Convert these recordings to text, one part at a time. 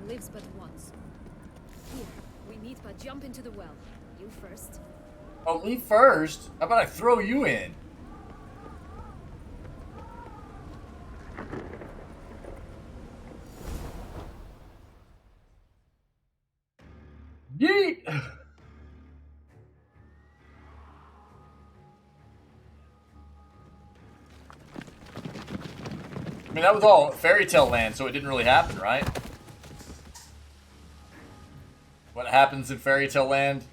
lives but once. Here, we meet but jump into the well. You first. Oh, me first? How about I throw you in? Yeet! I mean, that was all fairy tale land, so it didn't really happen, right? What happens in fairy tale land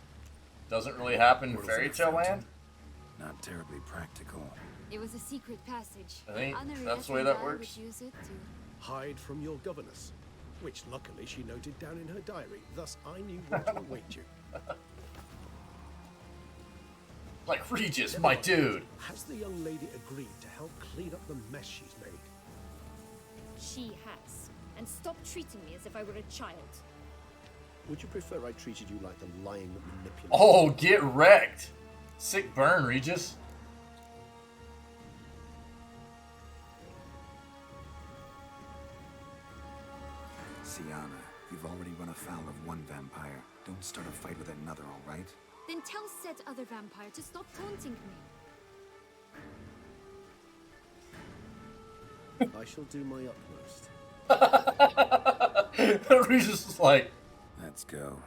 doesn't really happen in fairy tale land? Not terribly practical. It was a secret passage. I think that's the way that works. Use it to hide from your governess, which luckily she noted down in her diary. Thus, I knew what to await you. Like Regis, my dude. Has the young lady agreed to help clean up the mess she's made? She has. And stop treating me as if I were a child. Would you prefer I treated you like the lying manipulator? Oh, get wrecked. Sick burn, Regis. Sienna, you've already run afoul of one vampire. Don't start a fight with another, all right? Then tell said other vampire to stop taunting me. I shall do my utmost. Regis is like, let's go.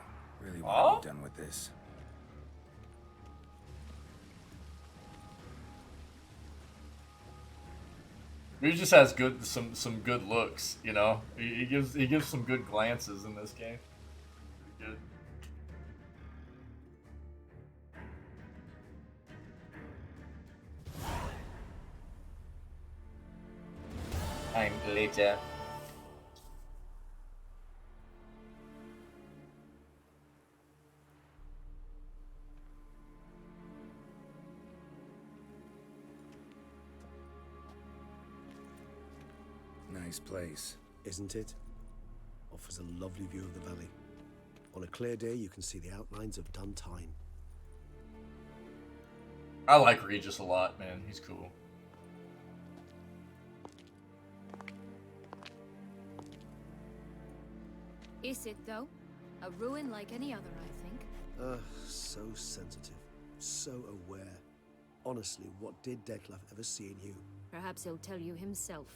Really want to be done with this. Regis has some good looks, you know. He gives some good glances in this game. Pretty good. I'm later. Nice place. Isn't it? Offers a lovely view of the valley. On a clear day, you can see the outlines of done time. I like Regis a lot, man. He's cool. Is it, though? A ruin like any other, I think. So sensitive. So aware. Honestly, what did Dettlaff ever see in you? Perhaps he'll tell you himself.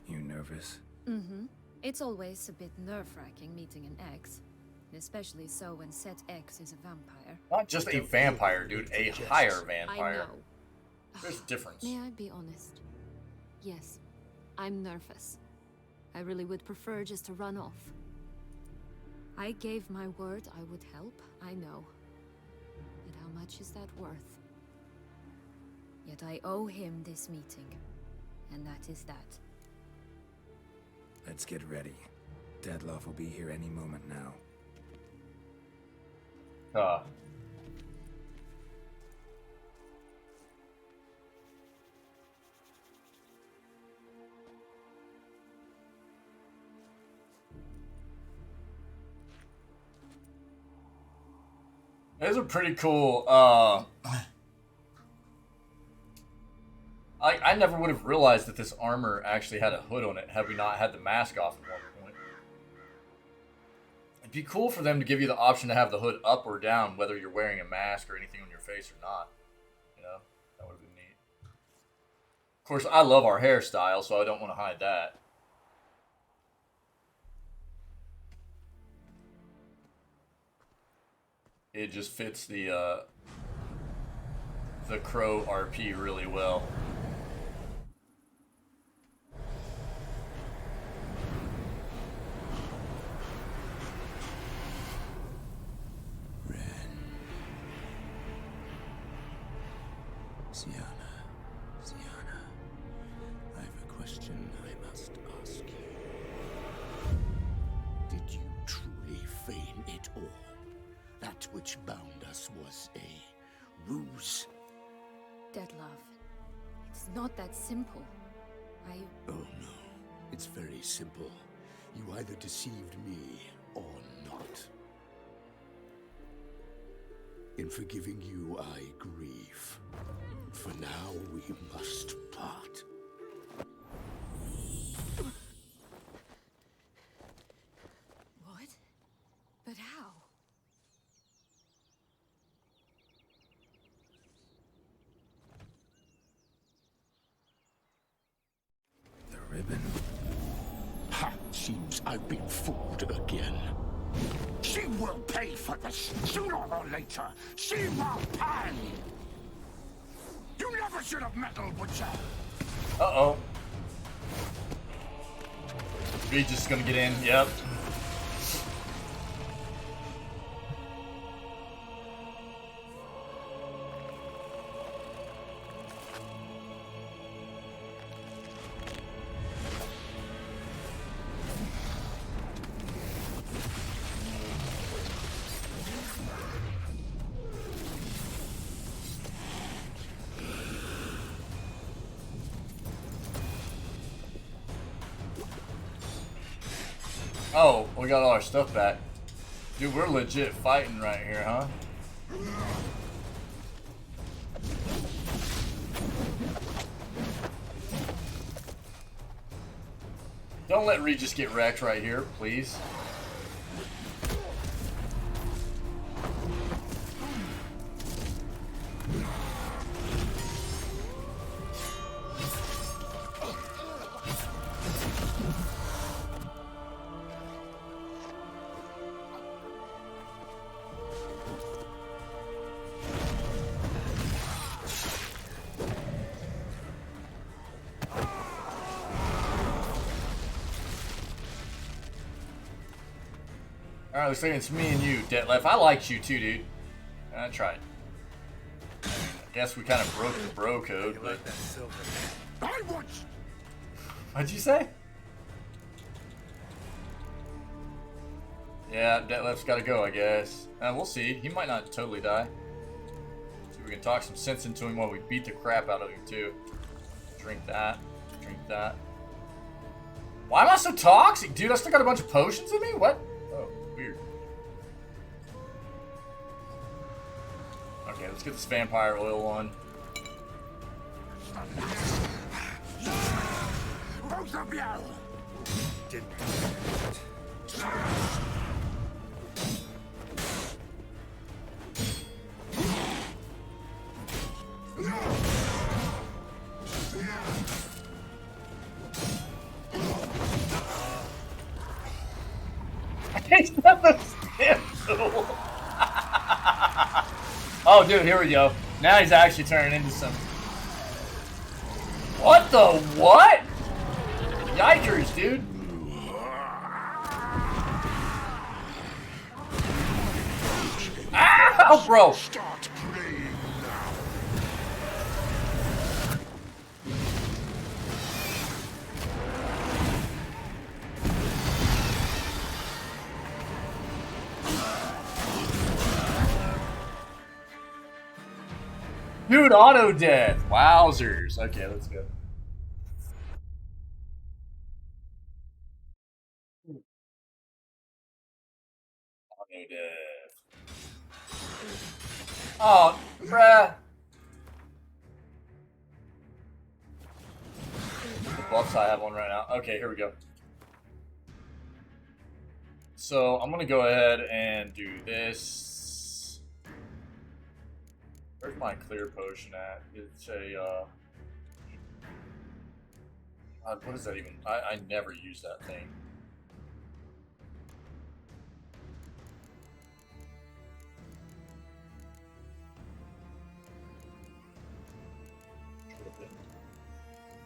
You nervous? Mm-hmm. It's always a bit nerve-wracking meeting an ex. Especially so when set X is a vampire. Not just a vampire, dude. A higher vampire. I know. There's a difference. May I be honest? Yes, I'm nervous. I really would prefer just to run off. I gave my word I would help, I know. But how much is that worth? Yet I owe him this meeting. And that is that. Let's get ready. Dettlaff will be here any moment now. Those are pretty cool. I never would have realized that this armor actually had a hood on it had we not had the mask off at one point. It'd be cool for them to give you the option to have the hood up or down, whether you're wearing a mask or anything on your face or not. You know, that would have been neat. Of course, I love our hairstyle, so I don't want to hide that. It just fits the Crow RP really well. Sienna, I have a question I must ask you. Did you truly feign it all? That which bound us was a ruse? Dettlaff, it's not that simple. Oh no, it's very simple. You either deceived me or not. In forgiving you, I grieve. For now, we must part. ribbon. Ha! Seems I've been fooled again. She will pay for this sooner or later. She will pay. You never should have meddled with her. Uh-oh. He's just gonna get in. Yep. Oh, we got all our stuff back. Dude, we're legit fighting right here, huh? Don't let Regis get wrecked right here, please. Alright, looks like it's me and you, Dettlaff. I liked you too, dude. I tried. I guess we kind of broke the bro code, but... I want... What'd you say? Yeah, Dettlaff's gotta go, I guess. We'll see. He might not totally die. See if we can talk some sense into him while we beat the crap out of him, too. Drink that. Drink that. Why am I so toxic? Dude, I still got a bunch of potions in me? What? Oh, weird. Okay, let's get this vampire oil on. Both of you! Didn't. Oh, dude, here we go. Now he's actually turning into some... What the what? Yikers, dude. Ow, bro. Start playing now. Dude, auto death. Wowzers. Okay, let's go. Auto death. Oh, bruh. The buffs I have on right now. Okay, here we go. So I'm gonna go ahead and do this. Where's my clear potion at? It's a God, what is that even? I never use that thing.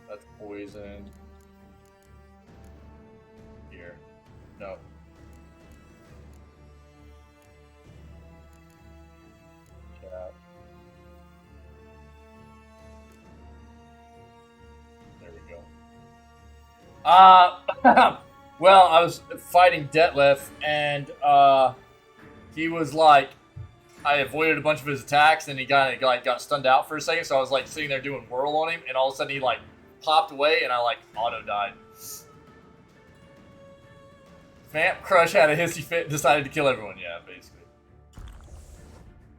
That's poison. Here. No. Cap. There we go. Well, I was fighting Dettlaff, and he was like, I avoided a bunch of his attacks, and he got stunned out for a second. So I was like sitting there doing whirl on him, and all of a sudden he like popped away, and I like auto died. Vamp Crush had a hissy fit, decided to kill everyone. Yeah, basically.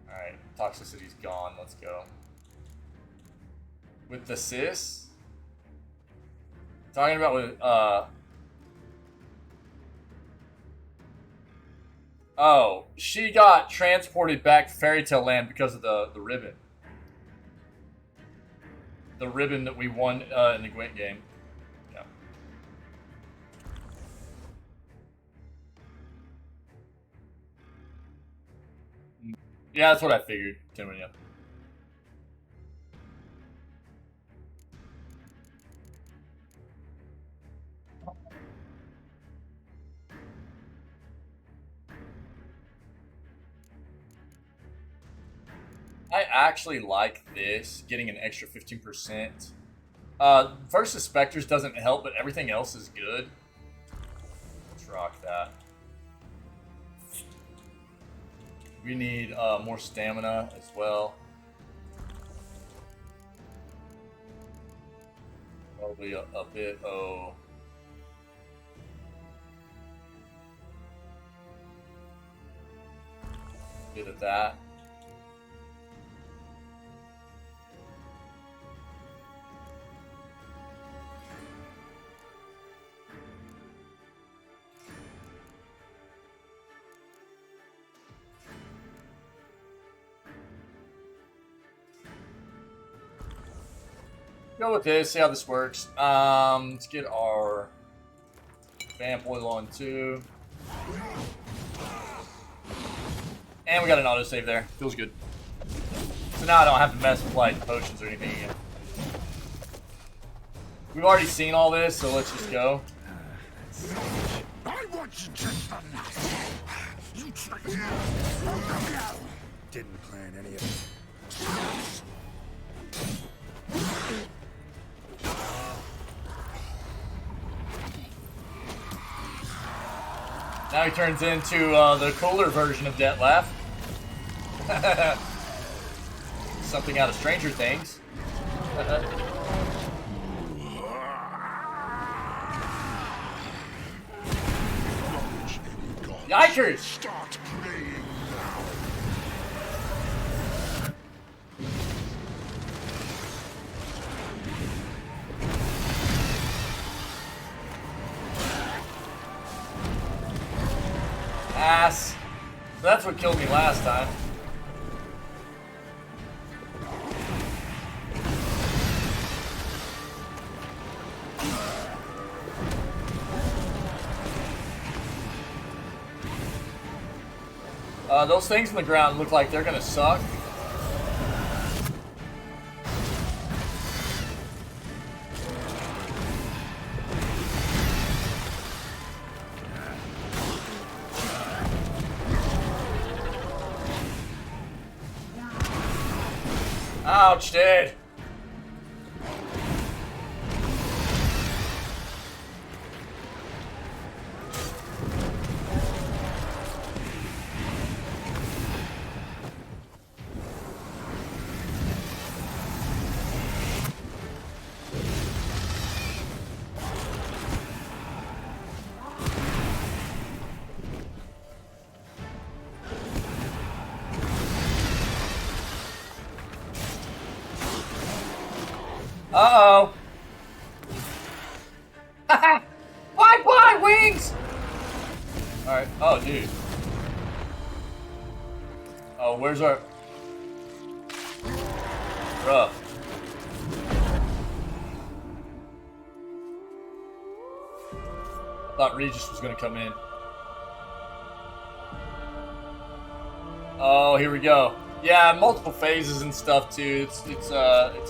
All right, toxicity's gone. Let's go. With the sis, talking about with oh, she got transported back to Fairy Tale Land because of the ribbon. The ribbon that we won in the Gwent game. Yeah. Yeah, that's what I figured. 10 million. I actually like this, getting an extra 15%. Versus Spectres doesn't help, but everything else is good. Let's rock that. We need more stamina as well. Probably a bit, bit of that. Go with this, see how this works. Let's get our vamp oil on too. And we got an autosave there. Feels good. So now I don't have to mess with like potions or anything again. We've already seen all this, so let's just go. I want you just the night. You traitor. Didn't plan any of it. Now he turns into the cooler version of Dettlaff. Something out of Stranger Things. Yikers! Start playing now. Ass. So that's what killed me last time. Those things in the ground look like they're gonna suck. Ouch, dude. Uh-oh. Bye-bye, wings! Alright. Oh, dude. Oh, where's our... Bruh. I thought Regis was gonna come in. Oh, here we go. Yeah, multiple phases and stuff too. It's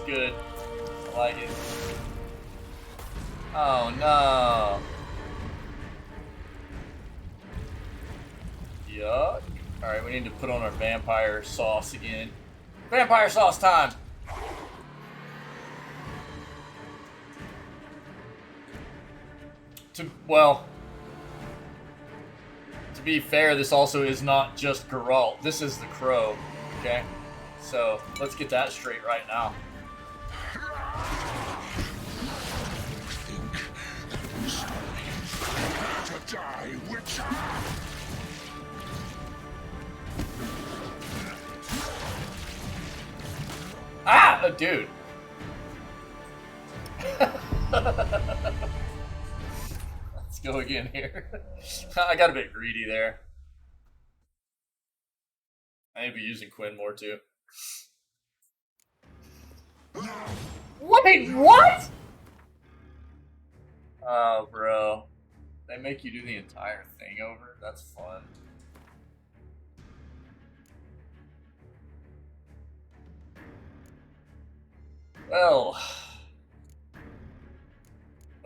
good. I like it. Oh no. Yuck. Alright, we need to put on our vampire sauce again. Vampire sauce time! Well, to be fair, this also is not just Geralt. This is the Crow, okay? So, let's get that straight right now. To die, Witcher! Ah! Dude. Let's go again here. I got a bit greedy there. I need to be using Quinn more too. Wait, what? Oh, bro. They make you do the entire thing over? That's fun. Well,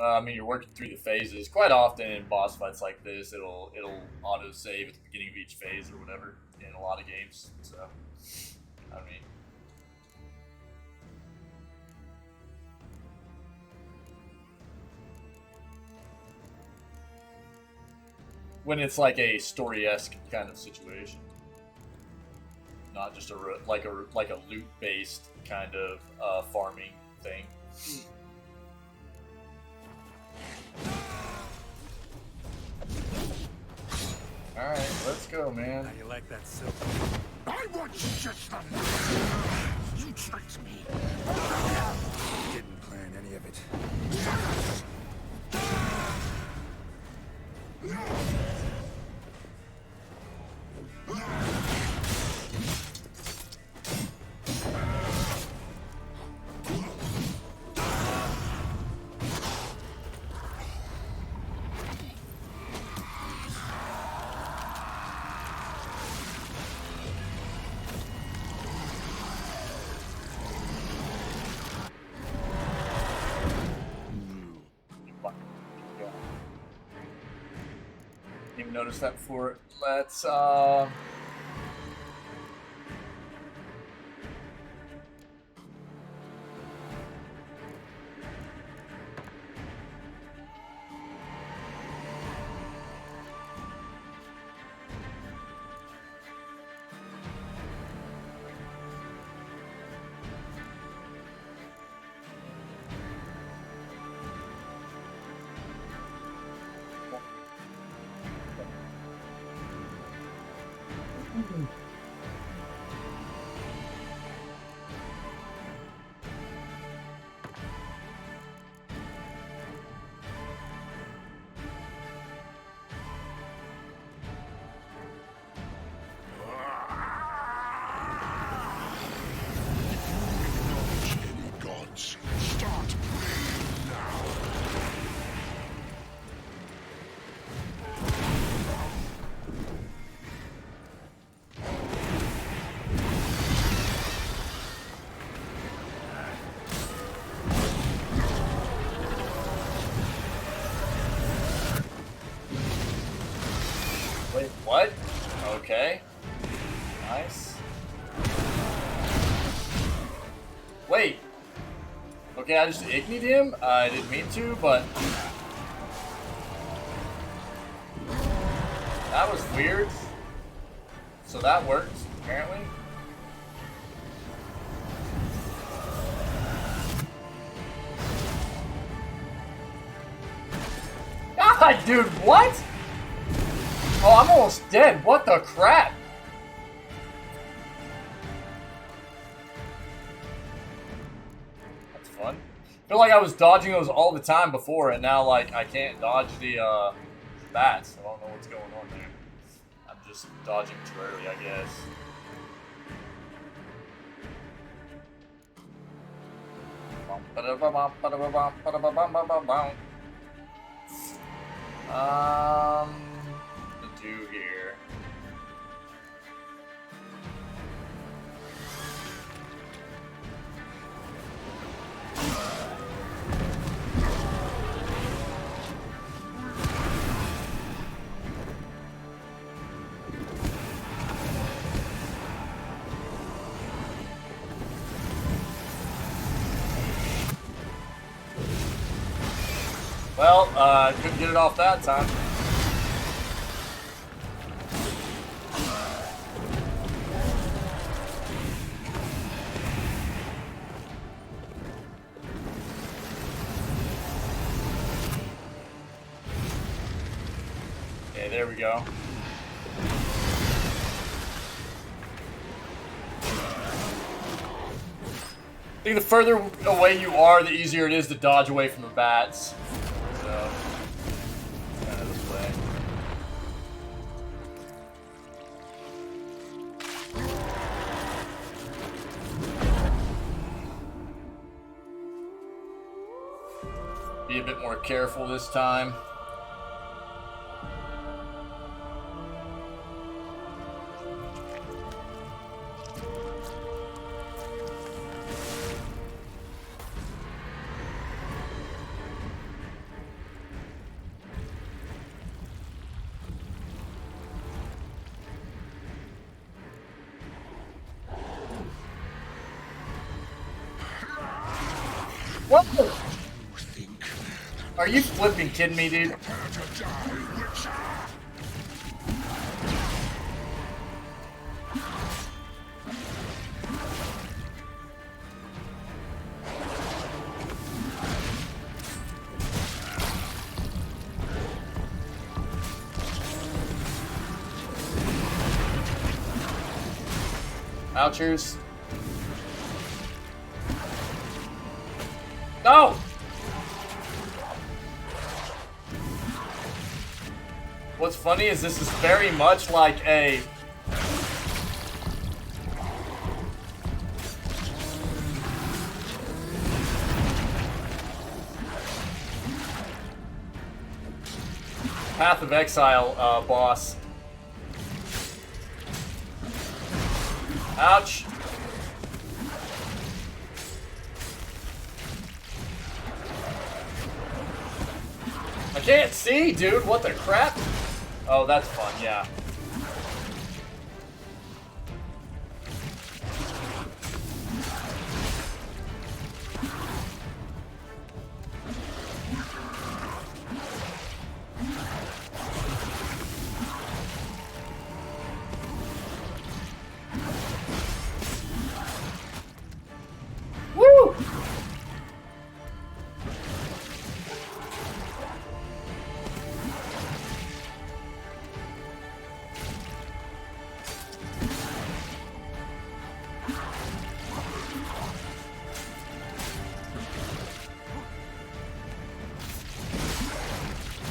I mean, you're working through the phases. Quite often in boss fights like this, it'll auto save at the beginning of each phase or whatever in a lot of games. So, I mean, when it's like a story-esque kind of situation, not just like a loot-based kind of farming thing. All right, let's go, man. How you like that silk? I want you just the You tricked me. Didn't plan any of it. Didn't even notice that before. Let's Any gods, start praying now. wait. What? Okay. Nice. Wait. Okay, I just ignied him. I didn't mean to, but that was weird. So that worked, apparently. God, dude, what? Oh, I'm almost dead. What the crap? That's fun. I feel like I was dodging those all the time before, and now, like, I can't dodge the bats. I don't know what's going on there. I'm just dodging too early, I guess. To do here. Well, couldn't get it off that time. Okay, there we go. I think the further away you are, the easier it is to dodge away from the bats. So, kind of this way. Be a bit more careful this time. What the? Are you flipping kidding me, dude? Ouchers. No! What's funny is this is very much like a Path of Exile boss. Ouch. I can't see, dude. What the crap? Oh, that's fun, yeah. Woo!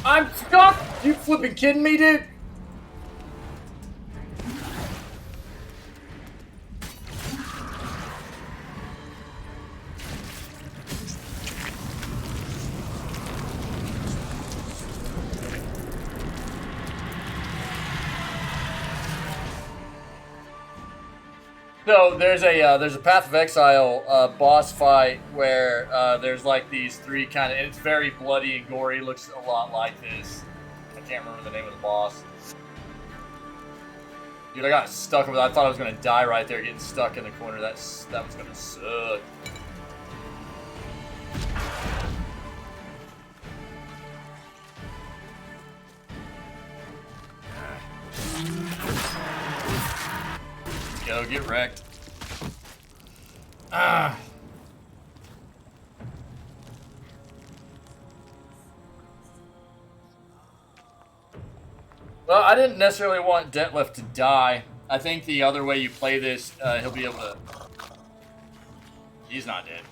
I'm stuck! You flipping kidding me, dude? So there's a Path of Exile boss fight where there's like these three kind of, and it's very bloody and gory. Looks a lot like this. I can't remember the name of the boss. Dude, I got stuck with it. I thought I was gonna die right there, getting stuck in the corner. That was gonna suck. Go get wrecked. Ah. Well, I didn't necessarily want Dettlaff to die. I think the other way you play this, he'll be able to... He's not dead.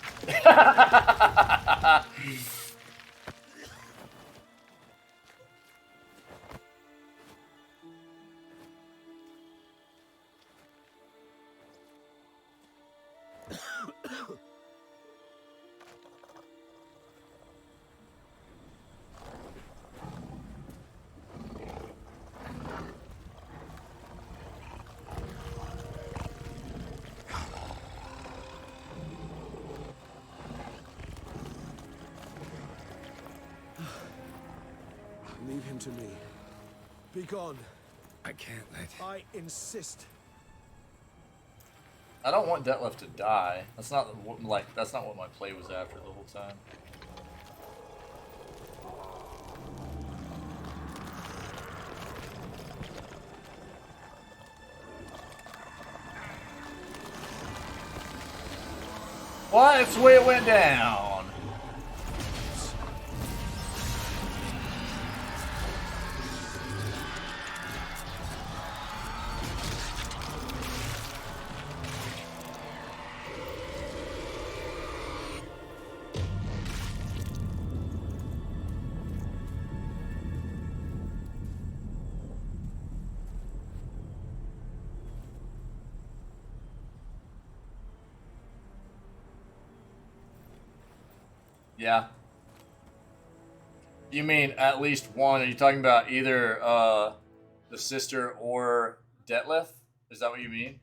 Leave him to me. Be gone. I can't let... I insist. I don't want Dettlaff to die. That's not that's not what my play was after the whole time. Well, that's the way it went down. Yeah. You mean at least one? Are you talking about either the sister or Dettlaff? Is that what you mean?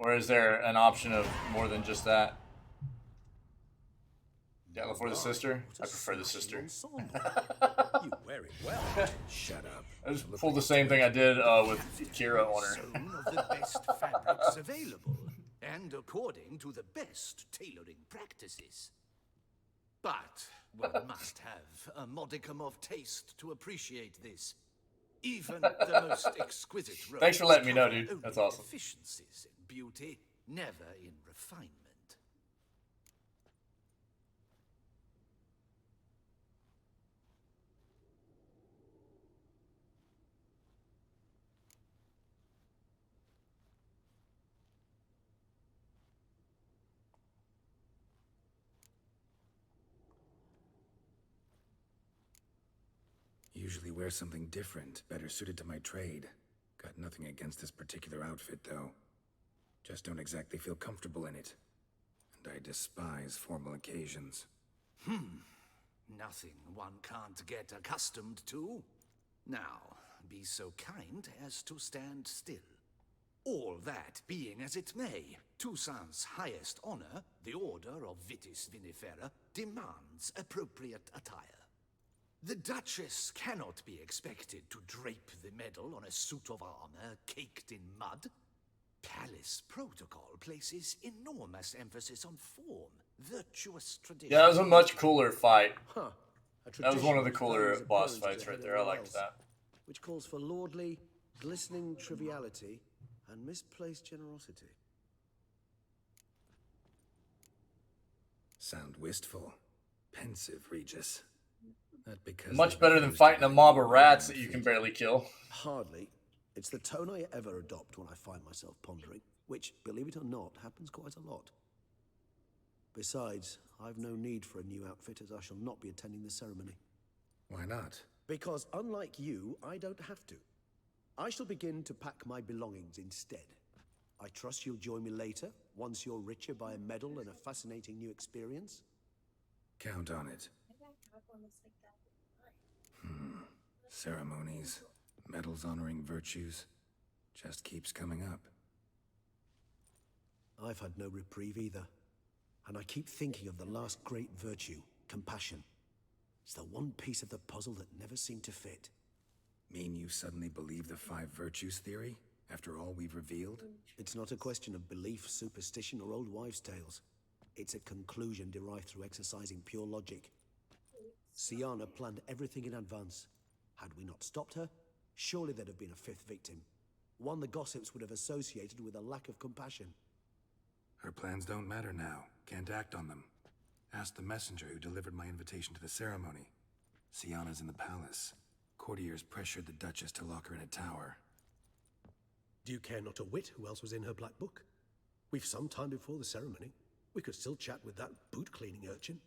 Or is there an option of more than just that? Dettlaff or the sister? I prefer the sister. You wear it well. Shut up. I just pulled the same thing I did with Kira on her. Sewn of the best fabrics available. and according to the best tailoring practices. But one must have a modicum of taste to appreciate this. Even the most exquisite robes Thanks for letting me know, cover dude. That's only awesome. Deficiencies in beauty, never in refinement. Usually wear something different, better suited to my trade. Got nothing against this particular outfit, though. Just don't exactly feel comfortable in it. And I despise formal occasions. Nothing one can't get accustomed to. Now, be so kind as to stand still. All that being as it may, Toussaint's highest honor, the Order of Vitis Vinifera, demands appropriate attire. The Duchess cannot be expected to drape the medal on a suit of armor caked in mud. Palace protocol places enormous emphasis on form, virtuous tradition. Yeah, that was a much cooler fight. Huh. A That was one of the tradition cooler that boss opposed fights to right there. I everyone liked else, that. which calls for lordly, glistening triviality and misplaced generosity. Sound wistful. Pensive, Regis. Not because Much they better than refuse to fighting a buy mob you of an rats that you outfit. can barely kill. Hardly. It's the tone I ever adopt when I find myself pondering, which, believe it or not, happens quite a lot. Besides, I've no need for a new outfit as I shall not be attending the ceremony. Why not? Because unlike you, I don't have to. I shall begin to pack my belongings instead. I trust you'll join me later, once you're richer by a medal and a fascinating new experience. Count on it. Ceremonies, medals honoring virtues, just keeps coming up. I've had no reprieve either. And I keep thinking of the last great virtue, compassion. It's the one piece of the puzzle that never seemed to fit. Mean you suddenly believe the 5 virtues theory, after all we've revealed? It's not a question of belief, superstition, or old wives' tales. It's a conclusion derived through exercising pure logic. Siana planned everything in advance. Had we not stopped her, surely there'd have been a 5th victim. One the gossips would have associated with a lack of compassion. Her plans don't matter now. Can't act on them. Ask the messenger who delivered my invitation to the ceremony. Siana's in the palace. Courtiers pressured the Duchess to lock her in a tower. Do you care not a whit who else was in her black book? We've some time before the ceremony. We could still chat with that boot-cleaning urchin.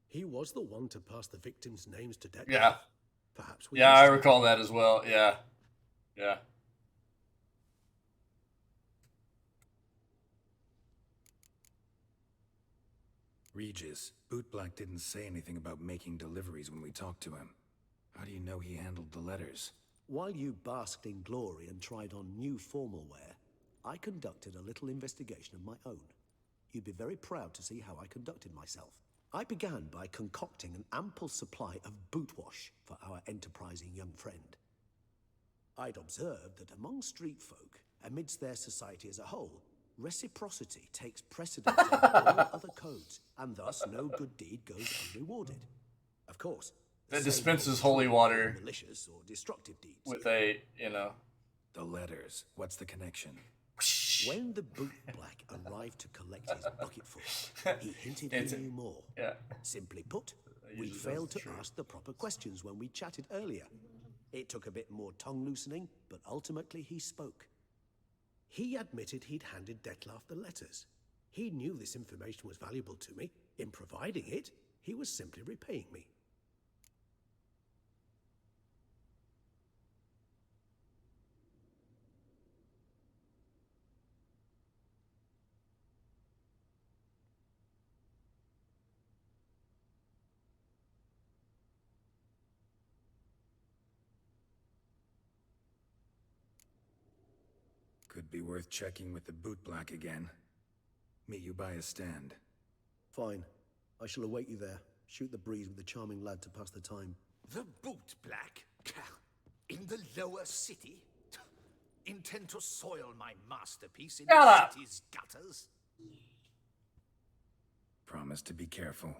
He was the one to pass the victims' names to Dettlaff. Yeah. Perhaps we Yeah, I missed him. recall that as well. Yeah. Yeah. Regis, Bootblack didn't say anything about making deliveries when we talked to him. How do you know he handled the letters? While you basked in glory and tried on new formal wear, I conducted a little investigation of my own. You'd be very proud to see how I conducted myself. I began by concocting an ample supply of boot wash for our enterprising young friend. I'd observed that among street folk, amidst their society as a whole, reciprocity takes precedence over all other codes, and thus no good deed goes unrewarded. Of course, the That same dispenses holds holy true water for malicious or destructive deeds. with a, you know. The letters. What's the connection? When the bootblack arrived to collect his bucketful, he hinted he knew more. Yeah. Simply put, we usually failed to that's true. ask the proper questions when we chatted earlier. It took a bit more tongue loosening, but ultimately he spoke. He admitted he'd handed Dettlaff the letters. He knew this information was valuable to me. In providing it, he was simply repaying me. Could be worth checking with the Bootblack again. Meet you by a stand. Fine. I shall await you there. Shoot the breeze with the charming lad to pass the time. The Bootblack? In the lower city? intend to soil my masterpiece in Shut the up. city's gutters? Promise to be careful.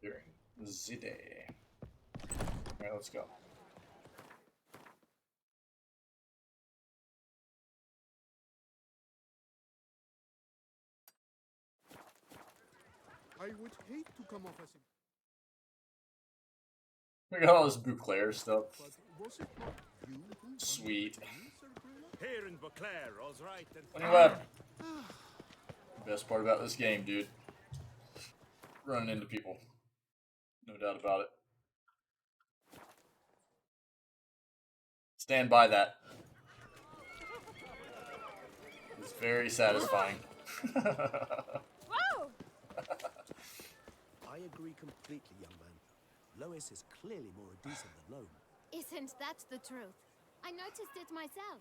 During the day. Alright, let's go. I would hate to come off as a... We got all this Bouclair stuff. But was it not you who... Sweet. Here in Beauclair, all's right and Funny web. Best part about this game, dude. Running into people. No doubt about it. Stand by that. It's very satisfying. Whoa! I agree completely, young man. Lois is clearly more a decent than Lone. Isn't that the truth? I noticed it myself.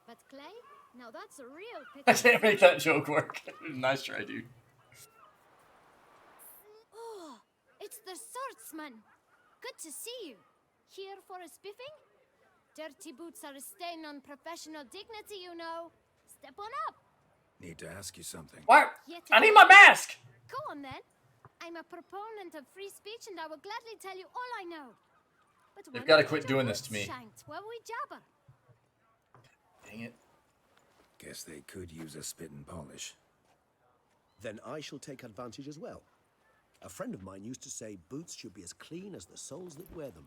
But Clay? Now that's a real pity. I can't make that joke work. Nice try, dude. Oh, it's the swordsman. Good to see you. Here for a spiffing? Dirty boots are a stain on professional dignity, you know. Step on up. Need to ask you something. What? Yet I need my mask! Go on then. I'm a proponent of free speech and I will gladly tell you all I know. But They've when gotta we quit get doing our this to me. boots shanked, will we jabber? Dang it. Guess they could use a spit and polish. Then I shall take advantage as well. A friend of mine used to say boots should be as clean as the soles that wear them.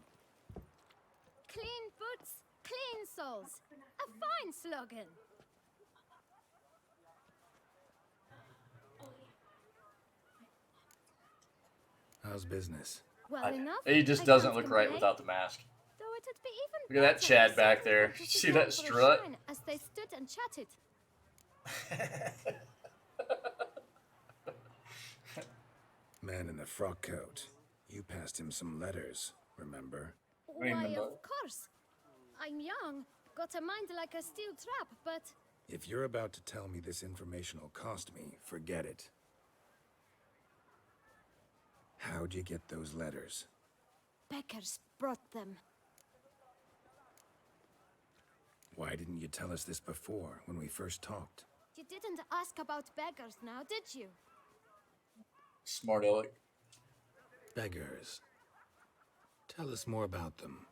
Clean boots, clean souls. A fine slogan. How's business? Well enough. He just I doesn't can't look right complain. without the mask. Though it'd be even Look at that better Chad if back someone there. wanted to See go that for a strut? shine as they stood and chatted. Man in the frock coat. You passed him some letters, remember? Why, Remember. of course. I'm young, got a mind like a steel trap, but If you're about to tell me this information will cost me, forget it. How'd you get those letters? Beckers brought them. Why didn't you tell us this before, when we first talked? You didn't ask about beggars now, did you? Smart aleck. Beggars. Tell us more about them.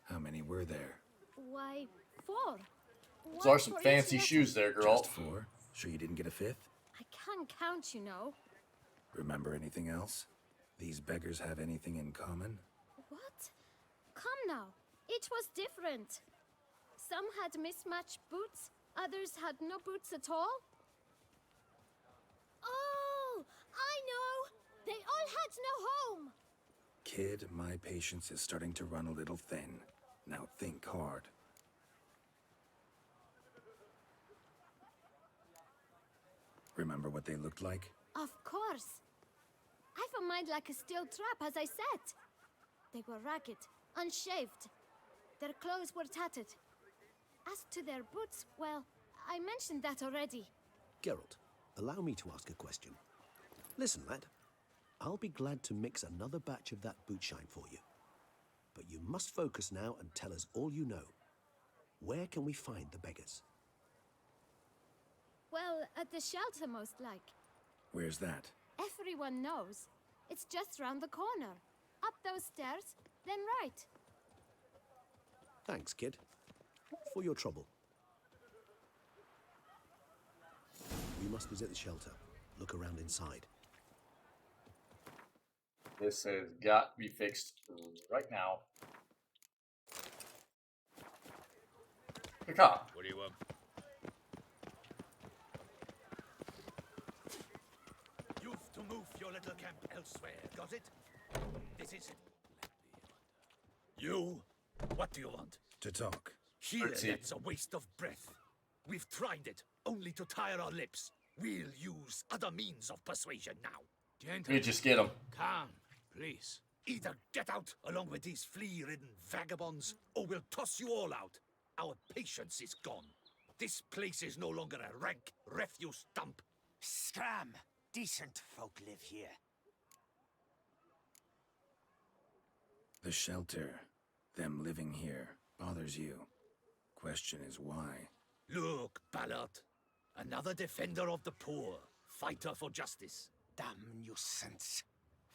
How many were there? Why, 4. Those One are some for each fancy letter. shoes there, Just girl. 4? Sure you didn't get a 5th? I can't count, you know. Remember anything else? These beggars have anything in common? What? Come now. Each was different. Some had mismatched boots, others had no boots at all. Oh, I know! They all had no home! Kid, my patience is starting to run a little thin. Now think hard. Remember what they looked like? Of course. I've a mind like a steel trap, as I said. They were ragged, unshaved. Their clothes were tattered. As to their boots, well, I mentioned that already. Geralt, allow me to ask a question. Listen, lad. I'll be glad to mix another batch of that boot shine for you. But you must focus now and tell us all you know. Where can we find the beggars? Well, at the shelter, most like. Where's that? Everyone knows. It's just round the corner. Up those stairs, then right. Thanks, kid. For your trouble. We must visit the shelter. Look around inside. This has got to be fixed right now. The cop. what do you want? You've to move your little camp elsewhere, got it? This is... You? What do you want? To talk. Here, Let's see. that's a waste of breath. We've tried it, only to tire our lips. We'll use other means of persuasion now. We just get him. Calm, please. Either get out along with these flea-ridden vagabonds, or we'll toss you all out. Our patience is gone. This place is no longer a rank refuse dump. Scram! decent folk live here. The shelter, them living here, bothers you. Question is why? Look, Ballard. Another defender of the poor. Fighter for justice. Damn nuisance.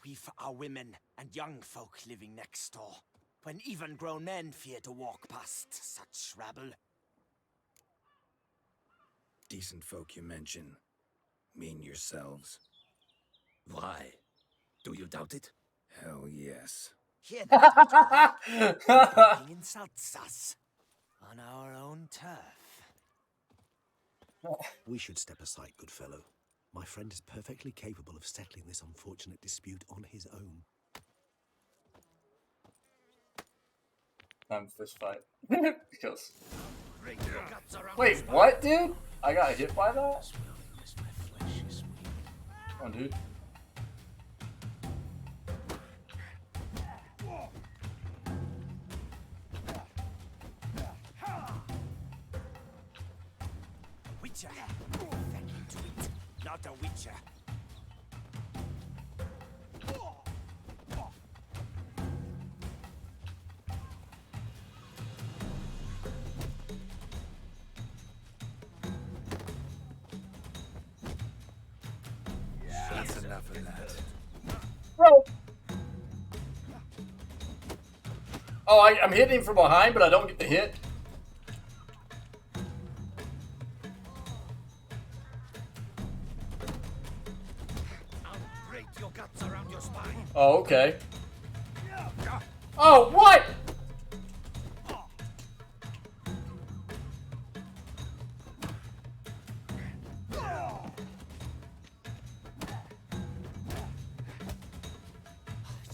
We've our women and young folk living next door, when even grown men fear to walk past such rabble. Decent folk you mention. Mean yourselves? Why? Do you doubt it? Hell yes. Hear that? He insults us on our own turf. We should step aside, good fellow. My friend is perfectly capable of settling this unfortunate dispute on his own. I'm fist fight. Because... Wait, what, dude? I got hit by that? Come on, dude. Witcher. Thank you to it. Not a witcher. That's enough of that. Bro. Oh, I'm hitting him from behind, but I don't get the hit. Oh, okay. Oh, what?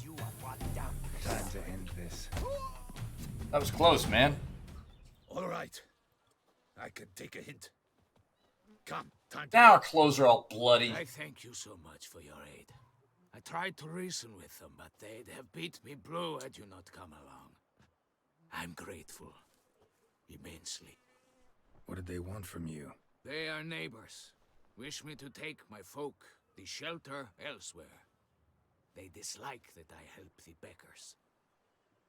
You are one down. Time to end this. That was close, man. All right. I can take a hint. Come, time to... Now our clothes are all bloody. I thank you so much for your aid. I tried to reason with them, but they'd have beat me blue had you not come along. I'm grateful. Immensely. What did they want from you? They are neighbors. Wish me to take my folk, the shelter, elsewhere. They dislike that I help the beggars.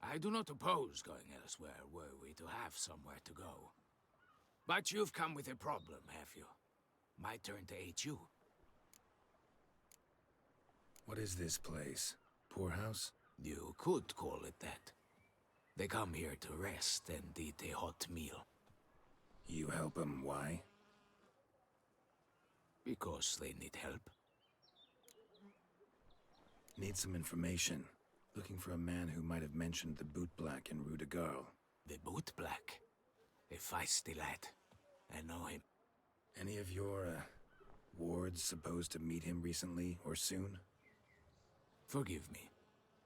I do not oppose going elsewhere, were we to have somewhere to go. But you've come with a problem, have you? My turn to aid you. What is this place? Poorhouse? You could call it that. They come here to rest and eat a hot meal. You help them, why? Because they need help. Need some information. Looking for a man who might have mentioned the boot black in Rue de Garl. The boot black? A feisty lad. I know him. Any of your, wards supposed to meet him recently or soon? Forgive me.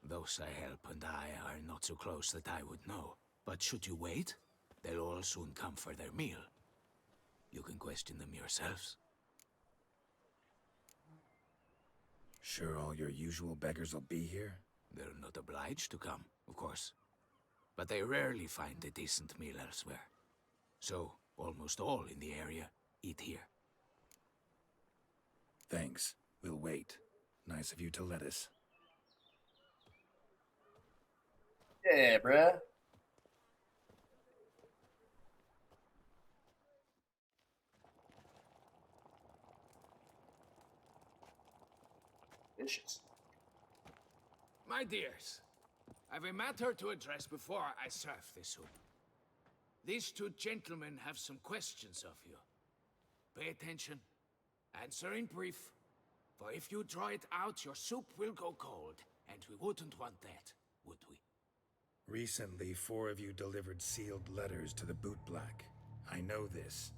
Those I help and I are not so close that I would know. But should you wait, they'll all soon come for their meal. You can question them yourselves. Sure all your usual beggars will be here? They're not obliged to come, of course. But they rarely find a decent meal elsewhere. So, almost all in the area eat here. Thanks. We'll wait. Nice of you to let us. Yeah, bruh. Vicious. My dears, I've a matter to address before I serve the soup. These two gentlemen have some questions of you. Pay attention. Answer in brief. For if you draw it out, your soup will go cold. And we wouldn't want that, would we? Recently, 4 of you delivered sealed letters to the boot black. I know this.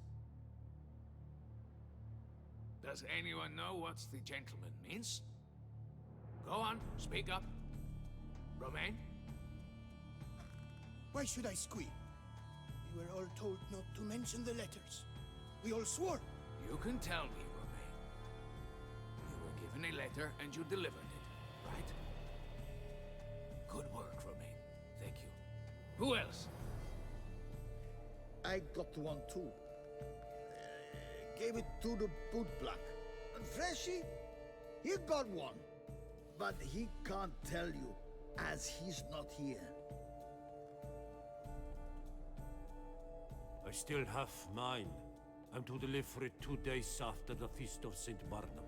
Does anyone know what the gentleman means? Go on, speak up. Romain? Why should I squeal? We were all told not to mention the letters. We all swore. You can tell me, Romain. You were given a letter and you delivered it, right? Good work, Romain. Thank you. Who else? I got one too. Gave it to the boot black. And Freshy, He got one, but he can't tell you, as he's not here. I still have mine. I'm to deliver it 2 days after the Feast of St. Barnabas.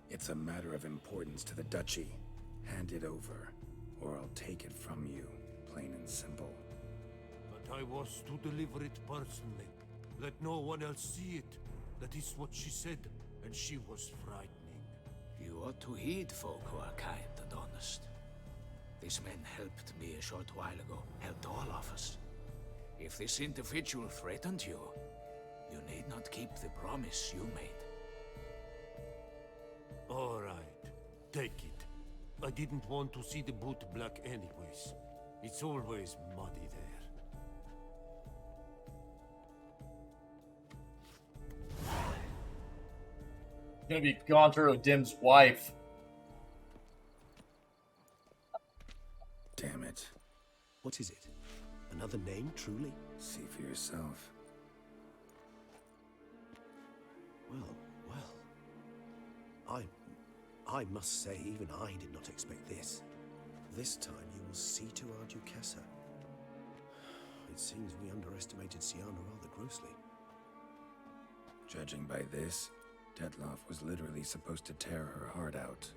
It's a matter of importance to the Duchy. Hand it over, or I'll take it from you, plain and simple. But I was to deliver it personally. Let no one else see it. That is what she said, and she was frightening. You ought to heed folk who are kind and honest. This man helped me a short while ago, helped all of us. If this individual threatened you, you need not keep the promise you made. All right, take it. I didn't want to see the boot black anyways. It's always muddy there. Gonna be Gaunter Odim's wife. Damn it. What is it? Another name, truly? See for yourself. Well. I must say, even I did not expect this. This time you will see to our Duchessa. It seems we underestimated Siana rather grossly. Judging by this, Dettlaff was literally supposed to tear her heart out.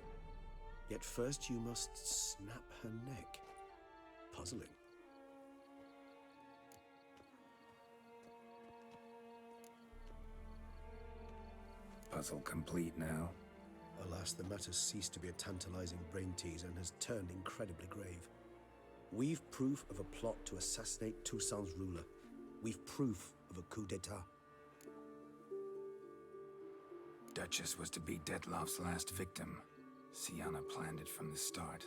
Yet first you must snap her neck. Puzzling. Puzzle complete now. Alas, the matter ceased to be a tantalizing brain teaser and has turned incredibly grave. We've proof of a plot to assassinate Toussaint's ruler. We've proof of a coup d'etat. Duchess was to be Dettlaff's last victim. Siana planned it from the start.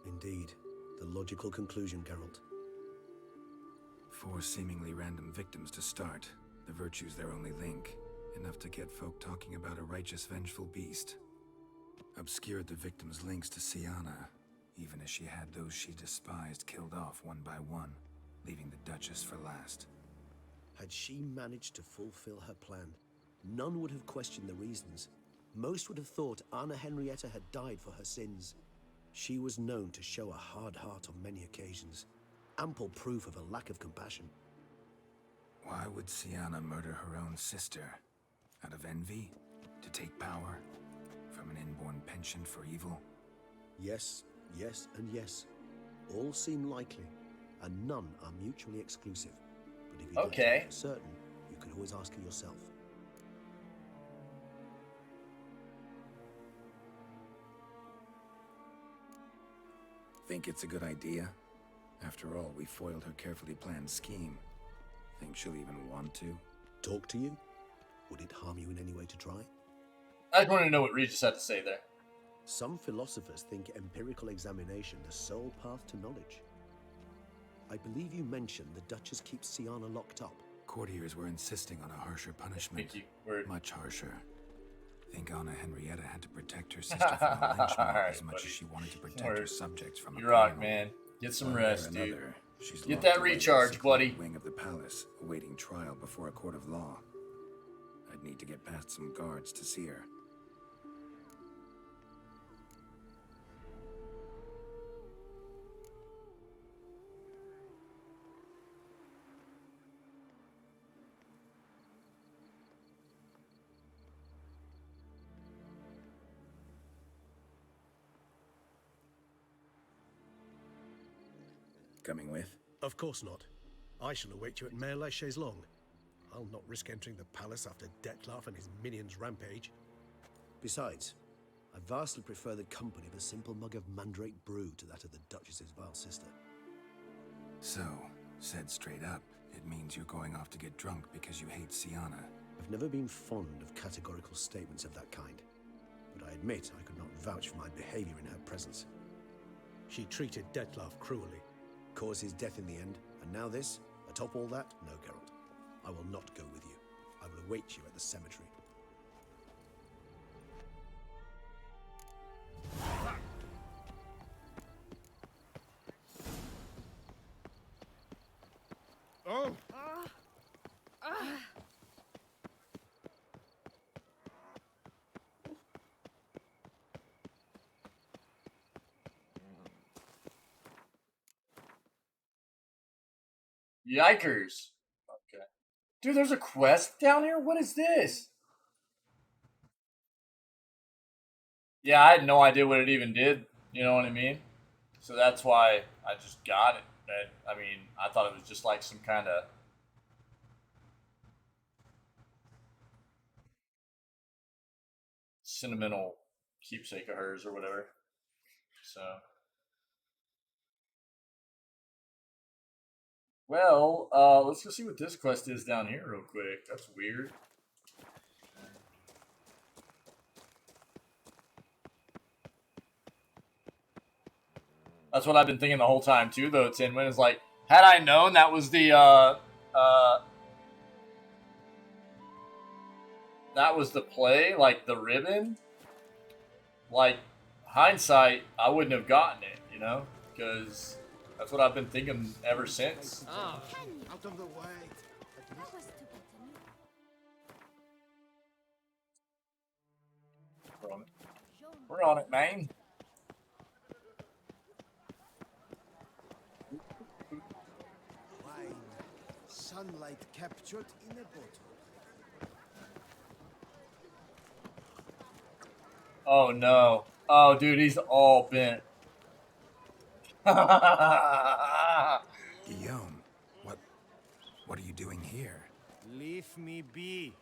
Indeed. The logical conclusion, Geralt. 4 seemingly random victims to start. The virtue's their only link. Enough to get folk talking about a righteous, vengeful beast. Obscured the victims' links to Siana, even as she had those she despised killed off one by one, leaving the Duchess for last. Had she managed to fulfill her plan, none would have questioned the reasons. Most would have thought Anna Henrietta had died for her sins. She was known to show a hard heart on many occasions. Ample proof of a lack of compassion. Why would Siana murder her own sister? Out of envy? To take power? From an inborn penchant for evil? Yes, and yes. All seem likely, and none are mutually exclusive. But if you don't know for certain, you can always ask her yourself. Think it's a good idea? After all, we foiled her carefully planned scheme. Think she'll even want to? Talk to you? Would it harm you in any way to try? I just wanted to know what Regis had to say there. Some philosophers think empirical examination the sole path to knowledge. I believe you mentioned the Duchess keeps Siana locked up. Courtiers were insisting on a harsher punishment. Much harsher. Think Anna Henrietta had to protect her sister from a lynch mob as much as she wanted to protect her subjects from a You're right, man. Get some rest, dude. She's get that recharge, buddy. Wing of the palace, awaiting trial before a court of law. I'd need to get past some guards to see her. Coming with? Of course not. I shall await you at Mare la Chaise-Longue. I'll not risk entering the palace after Dettlaff and his minions rampage. Besides, I vastly prefer the company of a simple mug of mandrake brew to that of the Duchess's vile sister. So, said straight up, it means you're going off to get drunk because you hate Siana. I've never been fond of categorical statements of that kind, but I admit I could not vouch for my behavior in her presence. She treated Dettlaff cruelly, caused his death in the end, and now this? Atop all that? No, Geralt. I will not go with you. I will await you at the cemetery. Oh! Yikers. Okay. Dude, there's a quest down here? What is this? Yeah, I had no idea what it even did. You know what I mean? So that's why I just got it. I mean, I thought it was just like some kind of sentimental keepsake of hers or whatever. So, well, let's go see what this quest is down here real quick. That's weird. That's what I've been thinking the whole time too, though. Tinwin is like, had I known that was the that was the play, like the ribbon, like hindsight, I wouldn't have gotten it, you know, because that's what I've been thinking ever since. Out of the way. We're on it. We're on it, man. Wine. Sunlight captured in a bottle. Oh no. Oh dude, he's all bent. Guillaume, what are you doing here? Leave me be.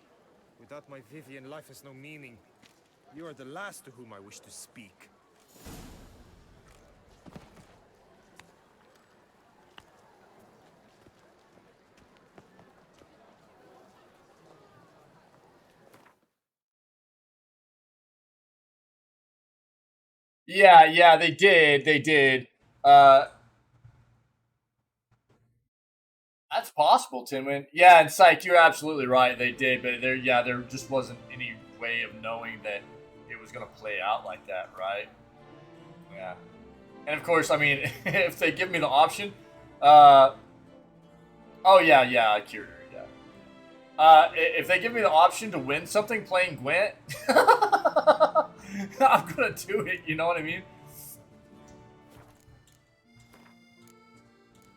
Without my Vivian, life has no meaning. You are the last to whom I wish to speak. Yeah, they did. That's possible, Tinwin. Yeah, and Psych, you're absolutely right. They did, but there just wasn't any way of knowing that it was gonna play out like that, right? Yeah. And of course, I mean, if they give me the option, oh yeah, I cured her. Yeah. If they give me the option to win something playing Gwent, I'm gonna do it. You know what I mean?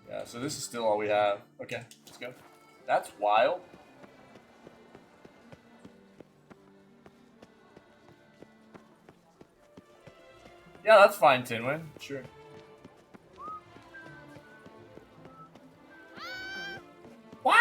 Yeah, so this is still all we have. Okay, let's go. That's wild. Yeah, that's fine, Tinwin. Sure. Wow!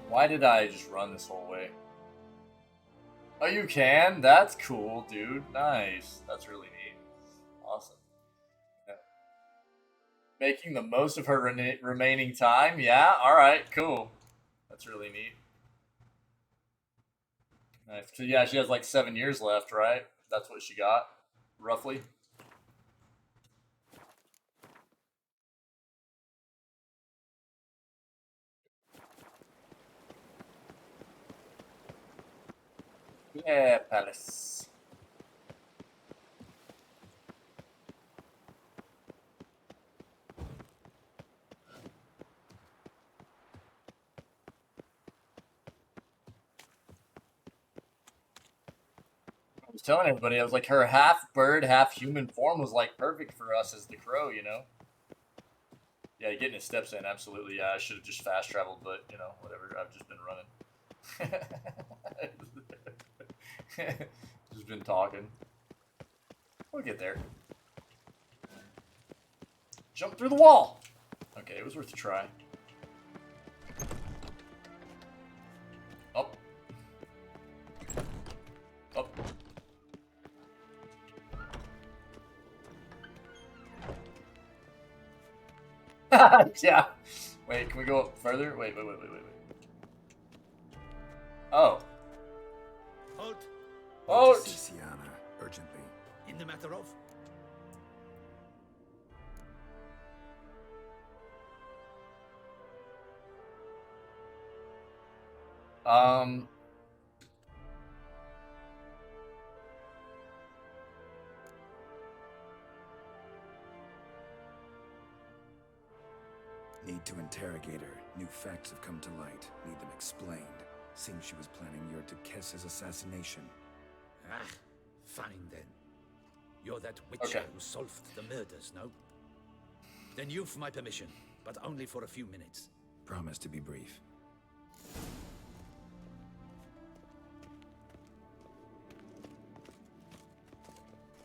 Why did I just run this whole way? Oh, you can? That's cool, dude. Nice. That's really neat. Awesome. Yeah. Making the most of her remaining time? Yeah? Alright, cool. That's really neat. Nice. So, yeah, she has like 7 years left, right? That's what she got, roughly. Yeah, palace. I was telling everybody, I was like, her half bird, half human form was like perfect for us as the crow, you know? Yeah, getting his steps in, absolutely. Yeah, I should have just fast traveled, but you know, whatever. I've just been running. Just been talking. We'll get there. Jump through the wall. Okay, it was worth a try. Up. Up. Yeah. Wait, can we go up further? Wait. Oh. Need to see Sienna urgently. In the matter of? Need to interrogate her. New facts have come to light. Need them explained. Seems she was planning your Duquesse's assassination. Ah, fine then. You're that witcher who solved the murders, no? Then you've my permission, but only for a few minutes. Promise to be brief.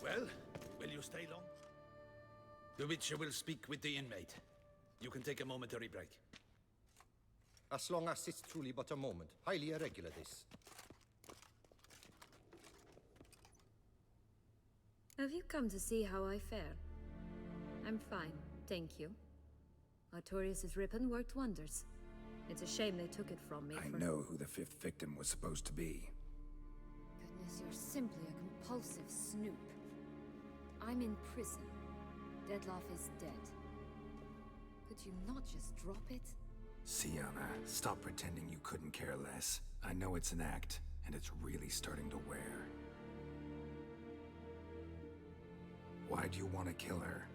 Well, will you stay long? The witcher will speak with the inmate. You can take a momentary break. As long as it's truly but a moment. Highly irregular, this. Have you come to see how I fare? I'm fine, thank you. Artorius' ribbon worked wonders. It's a shame they took it from me. I know who the 5th victim was supposed to be. Goodness, you're simply a compulsive snoop. I'm in prison. Dettlaff is dead. Could you not just drop it? Sienna, stop pretending you couldn't care less. I know it's an act, and it's really starting to wear. Why do you want to kill her?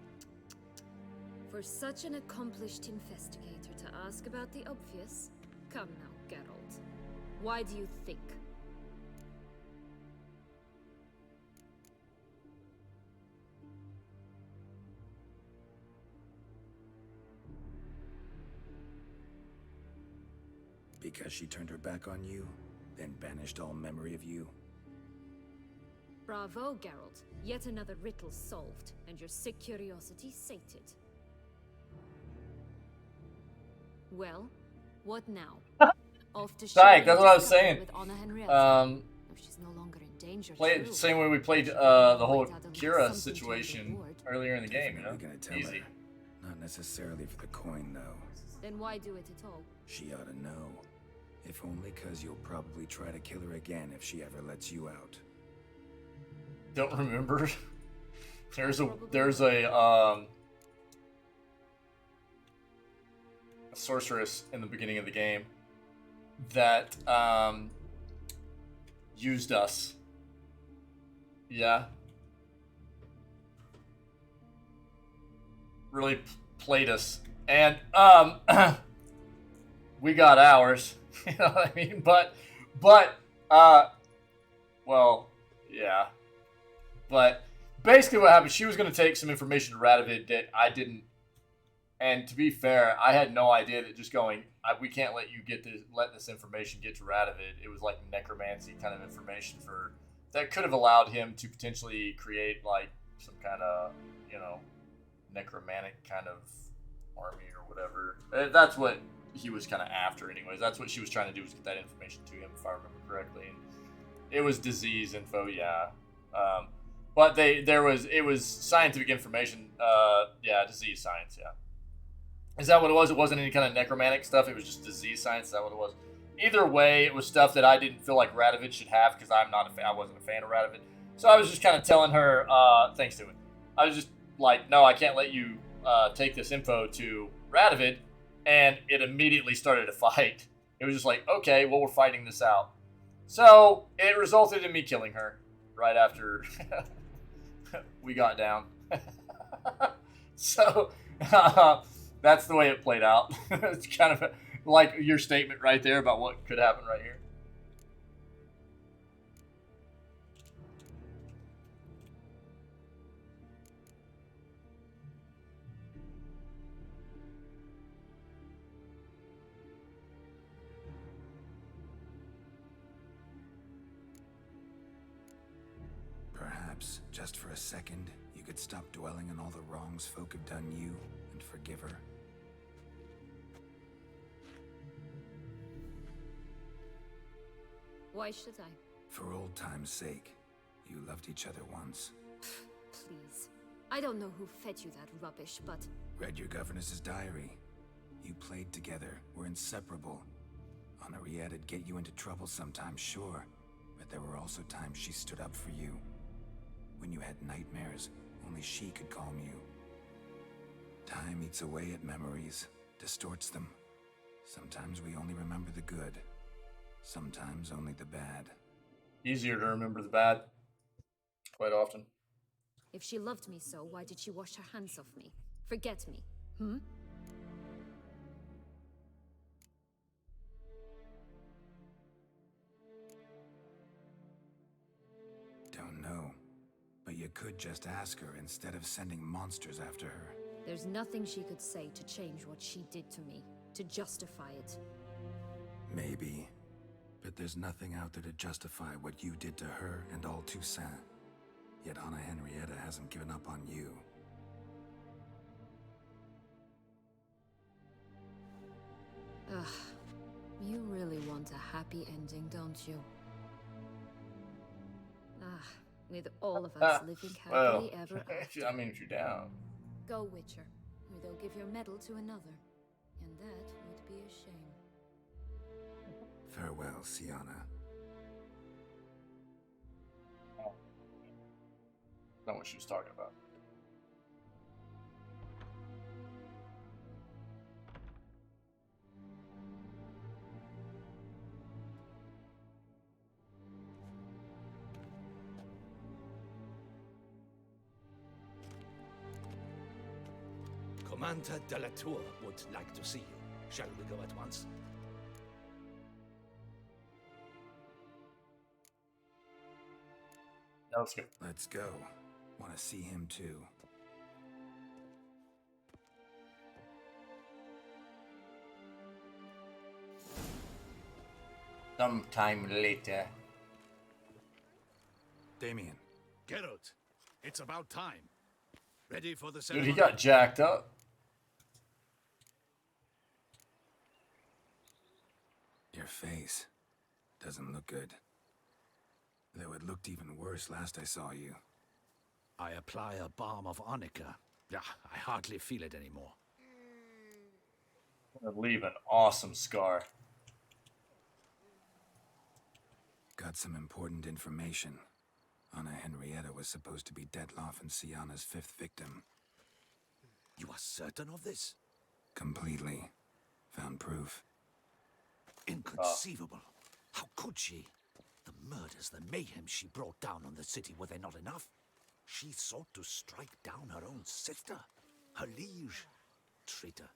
For such an accomplished investigator to ask about the obvious? Come now, Geralt. Why do you think? Because she turned her back on you, then banished all memory of you? Bravo, Geralt. Yet another riddle solved, and your sick curiosity sated. Well, what now? Off to Psych, that's what I was saying. With Anna Henrietta. She's no longer in danger. Play it the same way we played the whole Kira situation earlier in the game, you know? You're gonna tell Easy. her. Not necessarily for the coin, though. Then why do it at all? She ought to know. If only because you'll probably try to kill her again if she ever lets you out. Don't remember. There's a sorceress in the beginning of the game that used us. Yeah. Really played us. And we got ours. You know what I mean? But well, yeah. But basically what happened, she was going to take some information to Radovid that I didn't. And to be fair, I had no idea that just going, we can't let you let this information get to Radovid. It was like necromancy kind of information that could have allowed him to potentially create like some kind of, necromantic kind of army or whatever. That's what he was kind of after anyways. That's what she was trying to do, was get that information to him, if I remember correctly. And it was disease info, yeah. But it was scientific information, disease science, yeah. Is that what it was? It wasn't any kind of necromantic stuff. It was just disease science. Is that what it was? Either way, it was stuff that I didn't feel like Radovid should have because I wasn't a fan of Radovid. So I was just kind of telling her, thanks to it. I was just like, no, I can't let you take this info to Radovid. And it immediately started a fight. It was just like, okay, well, we're fighting this out. So it resulted in me killing her right after we got down. So that's the way it played out. It's kind of like your statement right there about what could happen right here. Perhaps, just for a second, you could stop dwelling on all the wrongs folk have done you and forgive her. Why should I? For old time's sake. You loved each other once. Please. I don't know who fed you that rubbish, but... Read your governess's diary. You played together, were inseparable. Henriette'd get you into trouble sometimes, sure. But there were also times she stood up for you. When you had nightmares, only she could calm you. Time eats away at memories, distorts them. Sometimes we only remember the good. Sometimes only the bad. Easier to remember the bad. Quite often. If she loved me so, why did she wash her hands off me? Forget me, hmm? Don't know. But you could just ask her instead of sending monsters after her. There's nothing she could say to change what she did to me, to justify it. Maybe. But there's nothing out there to justify what you did to her and all Toussaint. Yet Anna Henrietta hasn't given up on you. Ugh. You really want a happy ending, don't you? With all of us living happily ever after. I mean, if you're down. Go, Witcher, or they'll give your medal to another. And that would be a shame. Farewell, Sienna. Not what she was talking about. Commander Dettlaff would like to see you. Shall we go at once? No, let's go. Let's go. Want to see him too. Sometime later. Damien. Geralt, it's about time. Ready for the Dude, ceremony? he got jacked up. Your face doesn't look good. Though it looked even worse last I saw you. I apply a balm of arnica. Yeah, I hardly feel it anymore. Gonna leave an awesome scar. Got some important information. Anna Henrietta was supposed to be Dettlaff and Sienna's 5th victim. You are certain of this? Completely. Found proof. Inconceivable. How could she? The murders, the mayhem she brought down on the city, were they not enough? She sought to strike down her own sister, her liege. Traitor.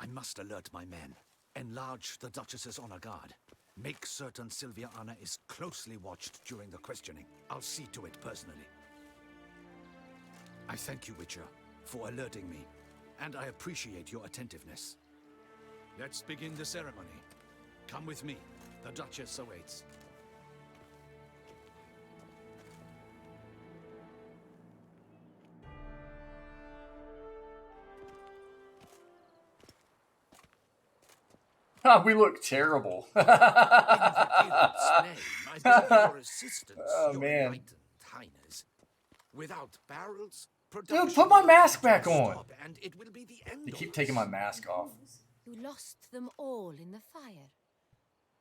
I must alert my men. Enlarge the Duchess's honor guard. Make certain Sylvia Anna is closely watched during the questioning. I'll see to it personally. I thank you, Witcher, for alerting me, and I appreciate your attentiveness. Let's begin the ceremony. Come with me. The Duchess awaits. We look terrible. In the guild's name, I beg your assistance, Oh, your man. enlightened highness. Without barrels, Dude, put my mask back on. stop, and it will be the end You of keep us. taking my mask off. You lost them all in the fire.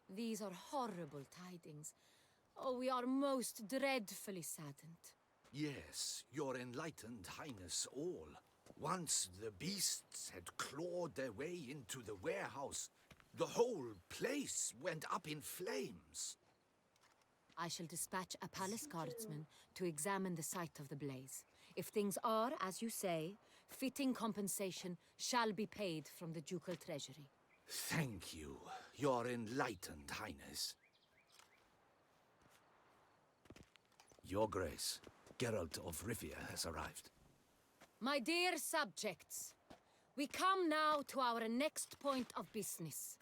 These are horrible tidings. Oh, we are most dreadfully saddened. Yes, your enlightened highness all. Once the beasts had clawed their way into the warehouse, the whole place went up in flames. I shall dispatch a palace guardsman to examine the site of the blaze. If things are, as you say, fitting compensation shall be paid from the ducal treasury. Thank you, your enlightened highness. Your Grace, Geralt of Rivia has arrived. My dear subjects, we come now to our next point of business.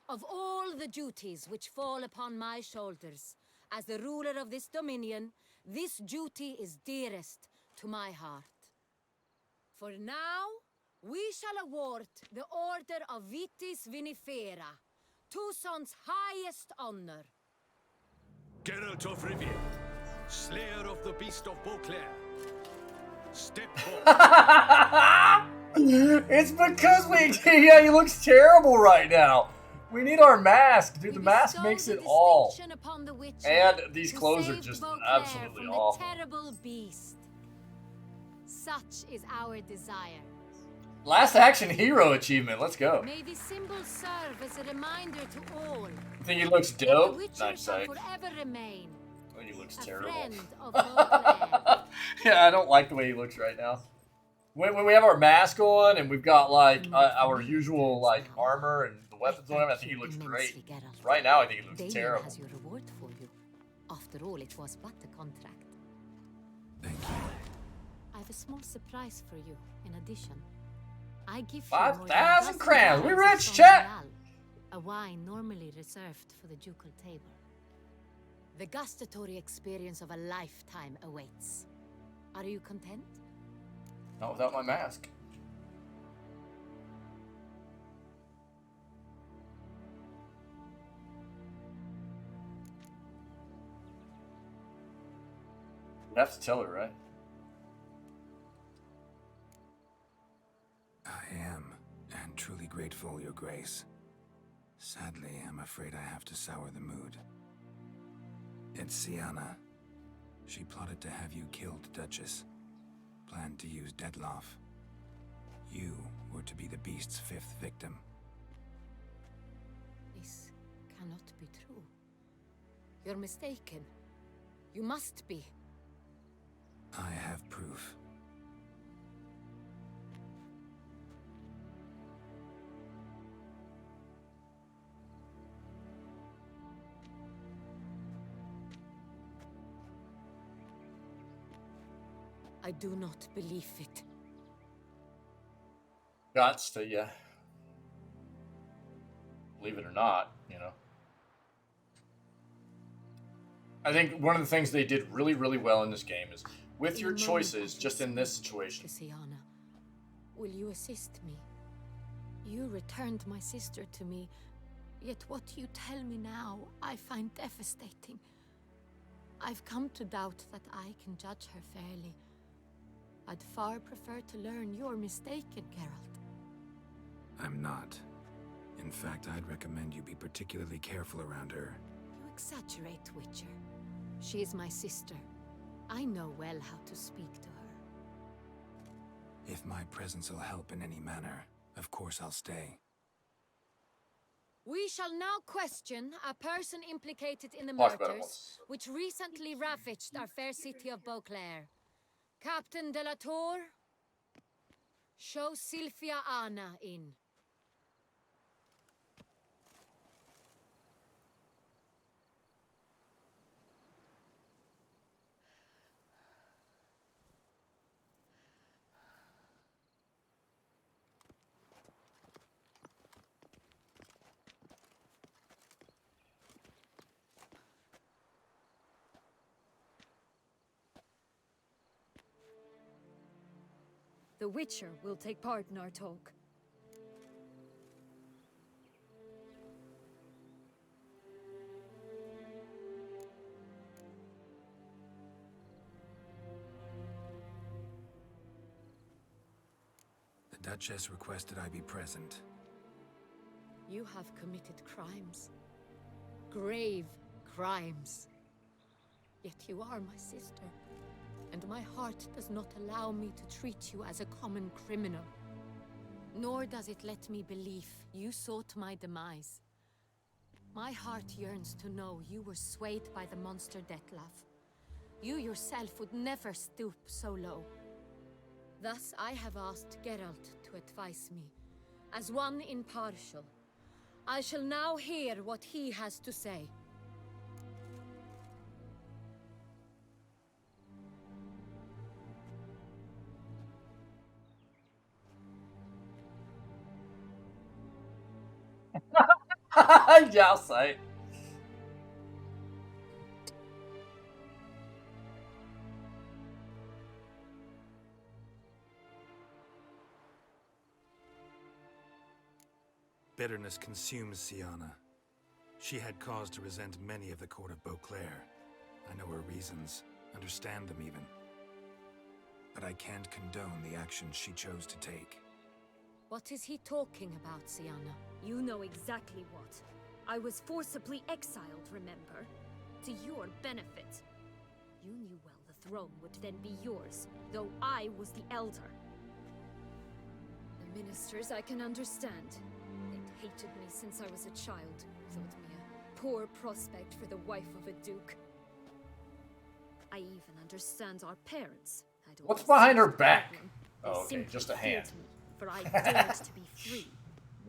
Of all the duties which fall upon my shoulders, as the ruler of this dominion, this duty is dearest to my heart. For now, we shall award the Order of Vitis Vinifera, Toussaint's highest honor. Geralt of Rivia, Slayer of the Beast of Beauclair. Step forward. It's because yeah, he looks terrible right now. We need our mask, dude. We The mask bestow makes the it all. distinction upon the Witcher, And these who clothes are saved just Beauclair absolutely from awful. the terrible beast. Such is our desire. Last action hero achievement. Let's go. May this symbol serve as a reminder to all You think he looks that the dope? Witcher Nice shall sight. forever remain I think he looks a terrible. friend of Beauclair. Yeah, I don't like the way he looks right now. When we have our mask on and we've got like our usual like armor and the weapons on him, I think he looks great. Right now, I think he looks Damien terrible. has your reward for you. After all, it was but a contract. Thank you. I have a small surprise for you. In addition, I give you 5,000 crowns. We $1,000 rich, of chat. Royale, a wine normally reserved for the ducal table. The gustatory experience of a lifetime awaits. Are you content? Not without my mask. You have to tell her, right? I am, and truly grateful, Your Grace. Sadly, I'm afraid I have to sour the mood. It's Siana. She plotted to have you killed, Duchess. Planned to use Dettlaff. You were to be the beast's 5th victim. This cannot be true. You're mistaken. You must be. I have proof. I do not believe it. Gots to, yeah. Believe it or not, you know. I think one of the things they did really, really well in this game is with your choices, just in this situation. Siana, will you assist me? You returned my sister to me, yet what you tell me now, I find devastating. I've come to doubt that I can judge her fairly. I'd far prefer to learn you're mistaken, Geralt. I'm not. In fact, I'd recommend you be particularly careful around her. You exaggerate, Witcher. She is my sister. I know well how to speak to her. If my presence will help in any manner, of course I'll stay. We shall now question a person implicated in the Talk about it murders once. which recently ravaged our fair city of Beauclair. Captain de la Tour, show Sylvia Anna in. The Witcher will take part in our talk. The Duchess requested I be present. You have committed crimes. Grave crimes. Yet you are my sister. And my heart does not allow me to treat you as a common criminal. Nor does it let me believe you sought my demise. My heart yearns to know you were swayed by the monster Dettlaff. You yourself would never stoop so low. Thus I have asked Geralt to advise me, as one impartial. I shall now hear what he has to say. Yeah, I'll say. Bitterness consumes Siana. She had cause to resent many of the court of Beauclair. I know her reasons, understand them even. But I can't condone the actions she chose to take. What is he talking about, Sienna? You know exactly what. I was forcibly exiled, remember? To your benefit. You knew well the throne would then be yours, though I was the elder. The ministers I can understand. They'd hated me since I was a child. Thought me a poor prospect for the wife of a duke. I even understand our parents. What's behind her back? They Oh, okay, simply just a hand. feared me, for I dared to be free.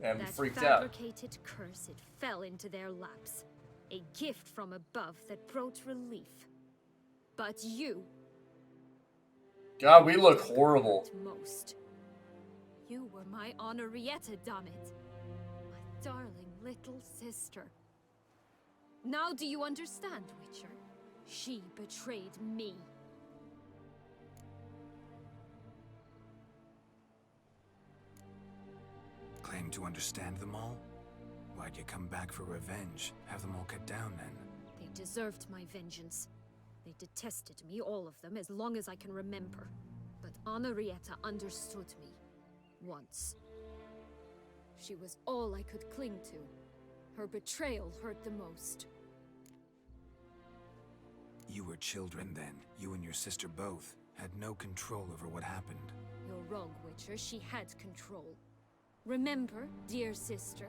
And That freaked out. fabricated curse, it fell into their laps. A gift from above that brought relief. But you... God, we look horrible. Most. You were my Henrietta, damn it. My darling little sister. Now do you understand, Witcher? She betrayed me. Claim to understand them all? Why'd you come back for revenge? Have them all cut down, then? They deserved my vengeance. They detested me, all of them, as long as I can remember. But Henrietta understood me. Once. She was all I could cling to. Her betrayal hurt the most. You were children then. You and your sister both had no control over what happened. You're wrong, Witcher. She had control. Remember, dear sister,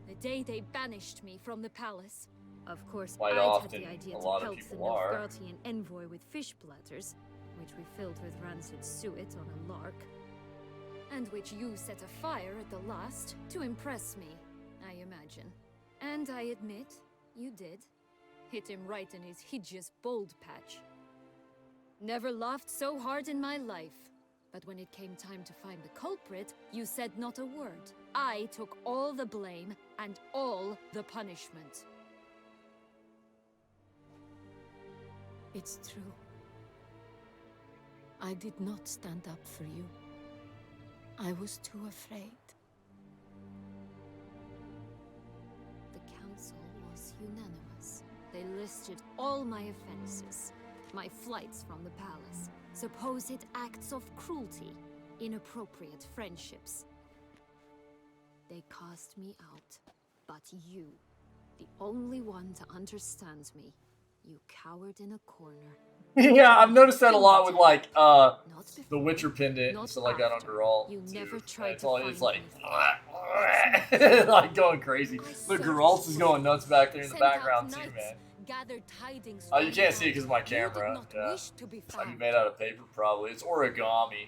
the day they banished me from the palace? Of course, Quite I'd often, had the idea a to lot of pelt the people are. Nilfgaardian envoy with fish platters, which we filled with rancid suet on a lark, and which you set afire at the last to impress me, I imagine. And I admit, you did. Hit him right in his hideous bald patch. Never laughed so hard in my life. But when it came time to find the culprit, you said not a word. I took all the blame and all the punishment. It's true. I did not stand up for you. I was too afraid. The council was unanimous. They listed all my offenses. My flights from the palace, supposed acts of cruelty, inappropriate friendships. They cast me out, but you, the only one to understand me, you cowered in a corner. Yeah, I've noticed that a lot with like the Witcher pendant and stuff like that on Geralt. You too. never tried It's to all, find it's like me. like going crazy. Look, Geralt is going nuts back there in the background too, man. Gathered tidings Oh, you can't see it because of my camera. You did not wish to be Might be found. made out of paper, probably. It's origami.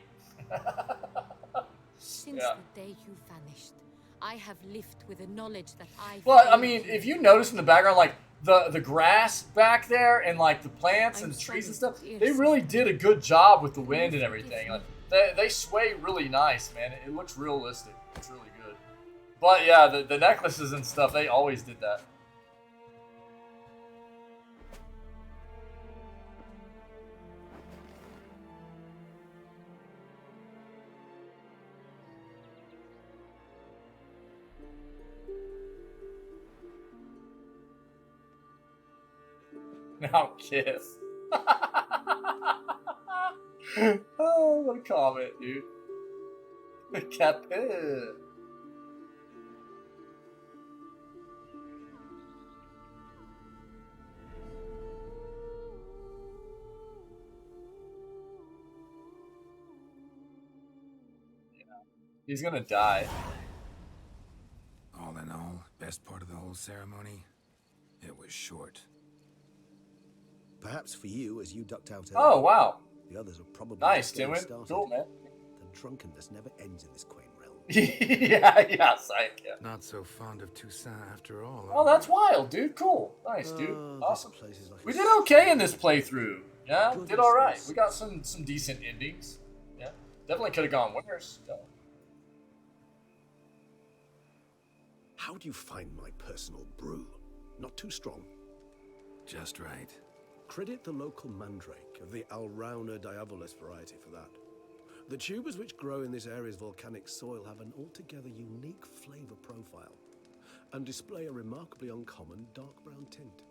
Since Yeah. the day you vanished, I have lived with the knowledge that I. Well, I failed mean, you. if you notice in the background, like the grass back there and like the plants and the trees and stuff, they really did a good job with the wind and everything. Like they sway really nice, man. It looks realistic. It's really good. But yeah, the necklaces and stuff, they always did that. Now kiss. Oh, what a comment, dude. Capit. He's gonna die. All in all, best part of the whole ceremony, it was short. Perhaps for you, as you ducked out. Oh, wow. The others are probably Nice, just getting Timon. started. Cool, man. The drunkenness never ends in this quaint realm. yeah, psych. Yeah. Not so fond of Toussaint after all. Oh, that's wild, dude. Cool. Nice, dude. This Awesome. place is like We a did okay in this playthrough. Yeah, Goodness did all right. gracious. We got some decent endings. Yeah, definitely could have gone worse. Yeah. How do you find my personal brew? Not too strong. Just right. Credit the local mandrake of the Alrauna diabolus variety for that. The tubers which grow in this area's volcanic soil have an altogether unique flavor profile and display a remarkably uncommon dark brown tint.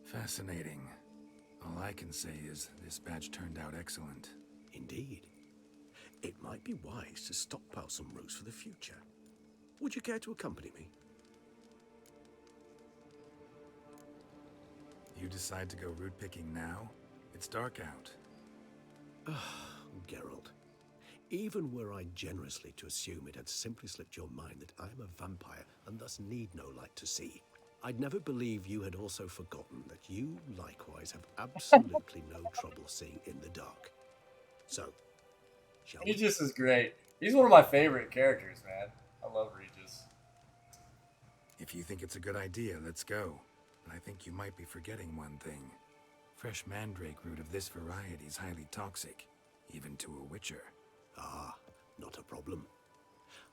Fascinating. All I can say is this batch turned out excellent. Indeed. It might might be wise to stockpile some roots for the future. Would you care to accompany me? You decide to go root picking now? It's dark out. Geralt, even were I generously to assume it had simply slipped your mind that I am a vampire and thus need no light to see, I'd never believe you had also forgotten that you likewise have absolutely no trouble seeing in the dark. So, shall we? Regis is great. He's one of my favorite characters, man. I love Regis. If you think it's a good idea, let's go. But I think you might be forgetting one thing. Fresh mandrake root of this variety is highly toxic, even to a witcher. Ah, not a problem.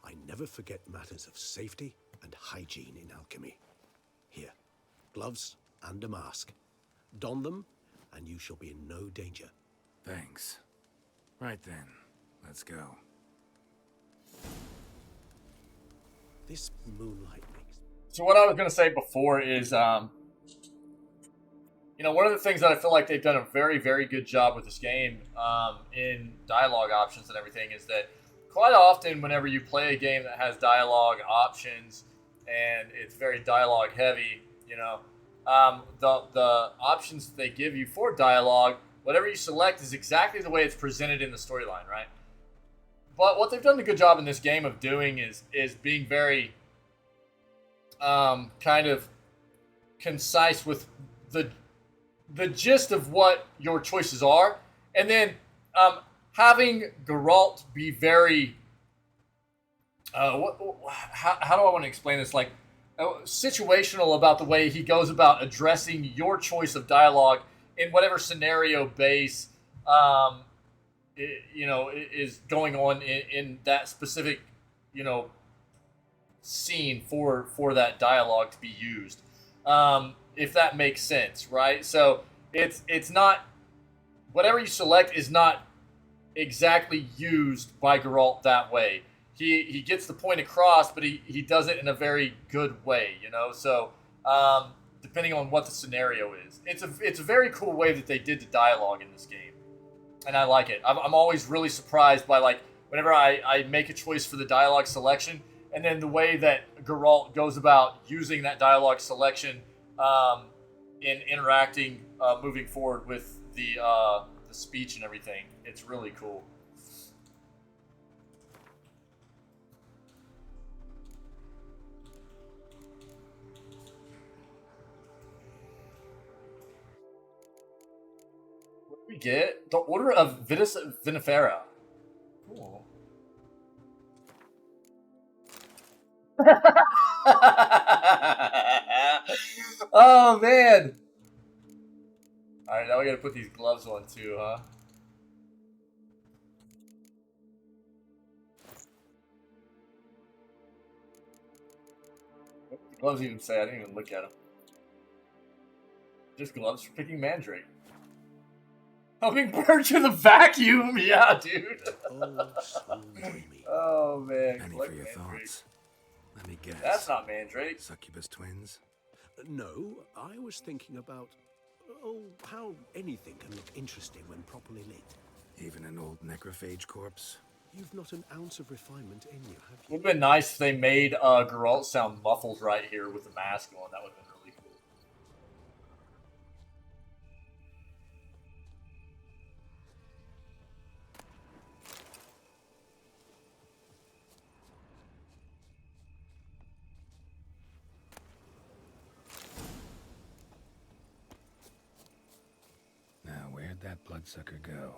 I never forget matters of safety and hygiene in alchemy. Here, gloves and a mask. Don them, and you shall be in no danger. Thanks. Right then, let's go. This moonlight makes... So what I was going to say before is, you know, one of the things that I feel like they've done a very, very good job with this game in dialogue options and everything is that quite often whenever you play a game that has dialogue options and it's very dialogue heavy, you know, the options that they give you for dialogue, whatever you select is exactly the way it's presented in the storyline, right? But what they've done a good job in this game of doing is being very kind of concise with the gist of what your choices are, and then having Geralt be very how do I want to explain this? Like situational about the way he goes about addressing your choice of dialogue in whatever scenario base you know is going on in that specific scene for that dialogue to be used. If that makes sense, right? So it's not, whatever you select is not exactly used by Geralt that way. He gets the point across, but he does it in a very good way, you know? So depending on what the scenario is. It's a very cool way that they did the dialogue in this game. And I like it. I'm always really surprised by, like, whenever I make a choice for the dialogue selection, and then the way that Geralt goes about using that dialogue selection in interacting moving forward with the speech and everything. It's really cool. What do we get? The Order of Yennefer. Cool. Oh man! Alright, now we gotta put these gloves on too, huh? What did the gloves even say? I didn't even look at them. Just gloves for picking mandrake. Helping purge in the vacuum! Yeah, dude! Oh man, Any collect for your mandrake. thoughts? Let me guess. That's not mandrake. Succubus twins? No, I was thinking about, how anything can look interesting when properly lit. Even an old necrophage corpse? You've not an ounce of refinement in you, have It you? would have been nice if they made Geralt sound muffled right here with the mask on. That would have been really cool. Now, where'd that bloodsucker go?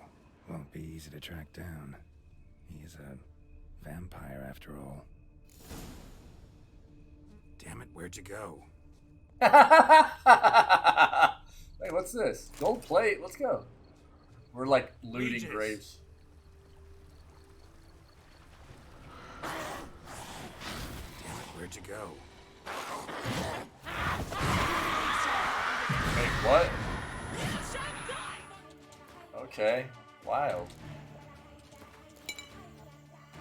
Won't be easy to track down. He's a vampire after all. Damn it, where'd you go? Hey, what's this? Gold plate. Let's go. We're like looting Regis. graves. Damn it, where'd you go? Wait, what? Okay. Wild.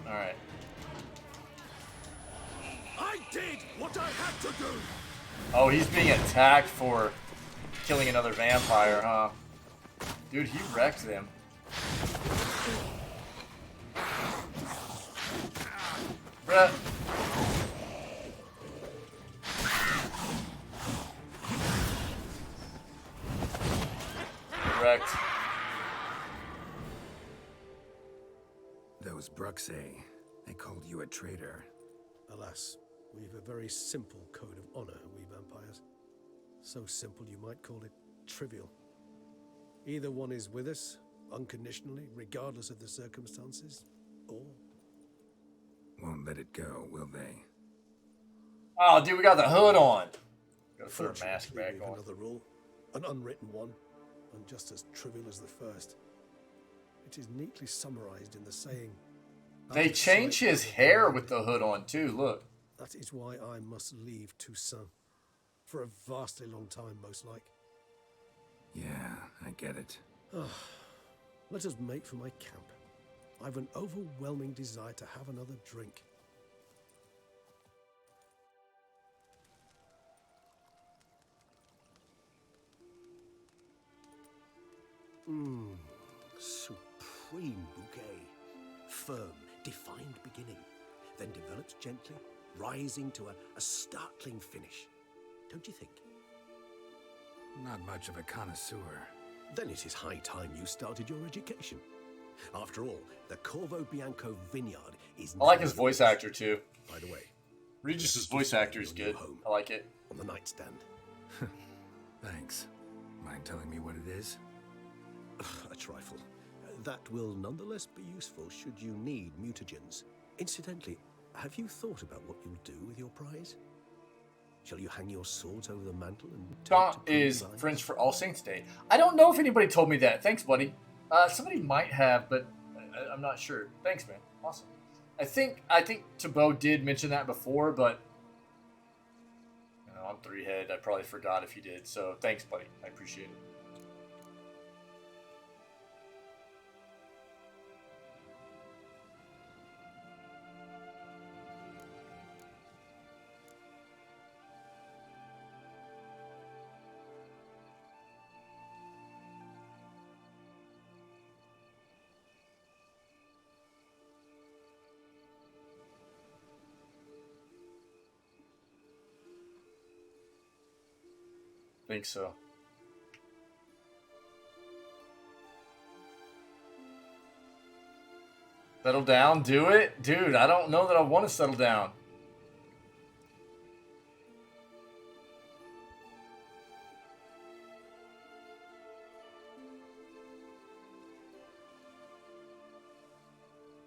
Alright. I did what I had to do! Oh, he's being attacked for killing another vampire, huh? Dude, he wrecked them. Correct. Those Bruxay, they called you a traitor. Alas, we've a very simple code of honor, we vampires. So simple you might call it trivial. Either one is with us, unconditionally, regardless of the circumstances, or... Won't let it go, will they? Oh, dude, we got the hood on. Gotta put our mask back we have on. another rule, an unwritten one, and just as trivial as the first. It is neatly summarized in the saying... They change his hair with the hood on, too, look. That is why I must leave Toussaint. For a vastly long time, most like. Yeah, I get it. Let us make for my camp. I've an overwhelming desire to have another drink. Supreme bouquet. Firm, defined beginning, then develops gently, rising to a startling finish. Don't you think? Not much of a connoisseur. Then it is high time you started your education. After all, the Corvo Bianco vineyard is... I like his voice actor, too. By the way, Regis's voice actor is good. I like it. On the nightstand. Thanks. Mind telling me what it is? A trifle. That will nonetheless be useful should you need mutagens. Incidentally, have you thought about what you'll do with your prize? Shall you hang your swords over the mantle and... Taunt is French for All Saints Day. I don't know if anybody told me that. Thanks, buddy. Somebody might have, but I'm not sure. Thanks, man. Awesome. I think Tabo did mention that before, but you know, I'm 3-head. I probably forgot if he did. So thanks, buddy. I appreciate it. Think so. Settle down, do it? Dude, I don't know that I want to settle down.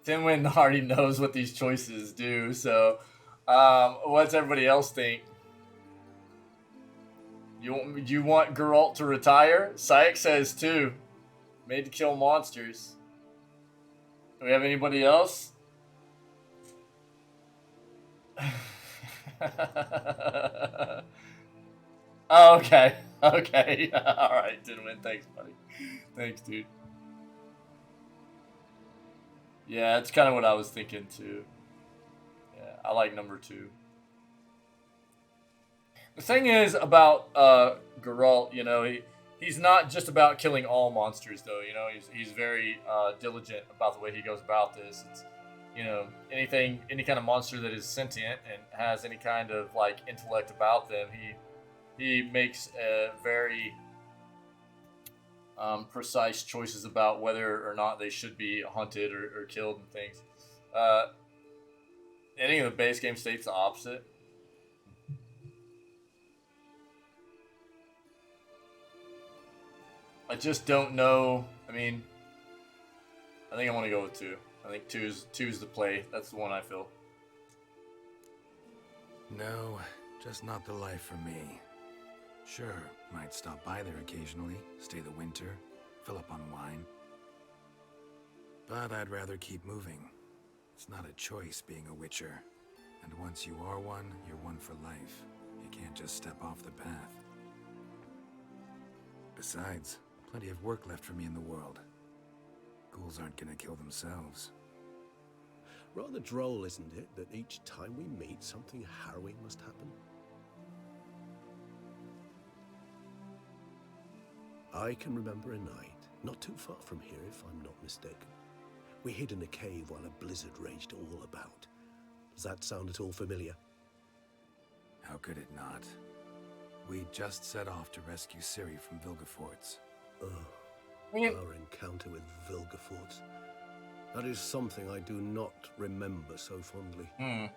Thinwin already knows what these choices do, so what's everybody else think? You want Geralt to retire? Syek says too. Made to kill monsters. Do we have anybody else? Oh, okay. Okay. Alright, didn't win. Thanks, buddy. Thanks, dude. Yeah, that's kind of what I was thinking too. Yeah, I like number 2. The thing is about Geralt, you know, he's not just about killing all monsters, though. You know, he's very diligent about the way he goes about this. It's, you know, any kind of monster that is sentient and has any kind of like intellect about them, he makes very precise choices about whether or not they should be hunted or killed and things. Any of the base game states the opposite. I just don't know. I mean, I think I want to go with 2. I think 2 is the play. That's the one I feel. No, just not the life for me. Sure, might stop by there occasionally, stay the winter, fill up on wine. But I'd rather keep moving. It's not a choice being a witcher. And once you are one, you're one for life. You can't just step off the path. Besides, plenty of work left for me in the world. Ghouls aren't gonna kill themselves. Rather droll, isn't it, that each time we meet, something harrowing must happen? I can remember a night, not too far from here if I'm not mistaken. We hid in a cave while a blizzard raged all about. Does that sound at all familiar? How could it not? We just set off to rescue Ciri from Vilgefortz. Our encounter with Vilgefortz. That is something I do not remember so fondly. That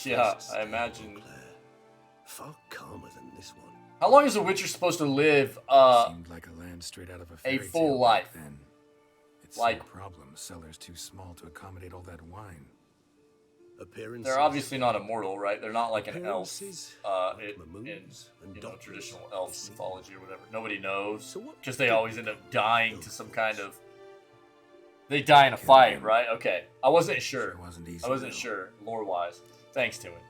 Yeah, first I imagine. far calmer than this one. How long is a Witcher supposed to live? Seemed like a land straight out of a fairy a full tale life. back then. It's Like- no problem. Cellar's too small to accommodate all that wine. Appearances. They're obviously not immortal, right? They're not like an elf Appearances, in Mamoons and you know, doctors. traditional elf mythology or whatever. Nobody knows So what because they did always end up dying to Vilgefortz? some kind of. They die in a fight, right? Okay, I wasn't sure. Sure wasn't easy, I wasn't though. sure lore wise. Thanks to it.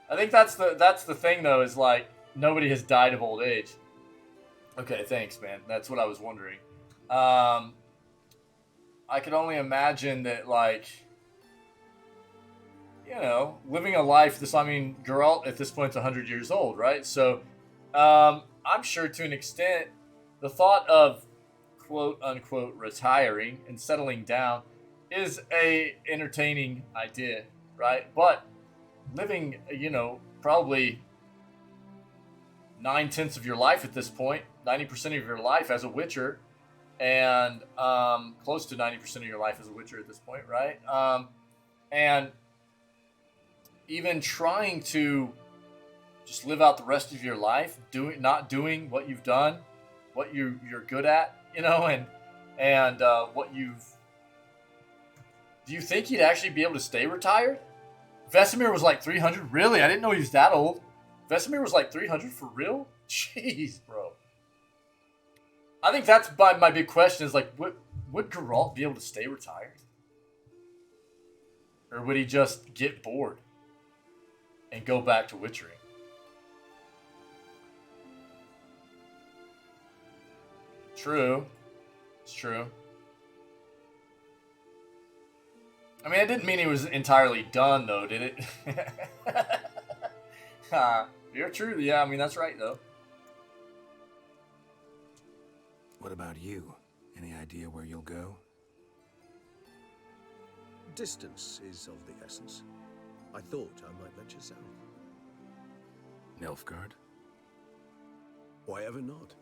I think that's the thing though, is like nobody has died of old age. Okay, thanks, man. That's what I was wondering. I could only imagine that, like, you know, living a life. I mean, Geralt at this point is 100 years old, right? So, I'm sure to an extent, the thought of quote unquote retiring and settling down is a entertaining idea, right? But living, you know, probably 9/10 of your life at this point, 90% of your life as a Witcher, and close to 90% of your life as a Witcher at this point, right? And even trying to just live out the rest of your life, not doing what you've done, what you're good at, you know, and what you've. Do you think he'd actually be able to stay retired? Vesemir was like 300. Really? I didn't know he was that old. Vesemir was like 300 for real? Jeez, bro. I think that's my big question is, like, would Geralt be able to stay retired? Or would he just get bored and go back to witchering? True. It's true. I mean, it didn't mean he was entirely done, though, did it? You're true. Yeah, I mean, that's right, though. What about you? Any idea where you'll go? Distance is of the essence. I thought I might venture south. Nilfgaard? Why ever not?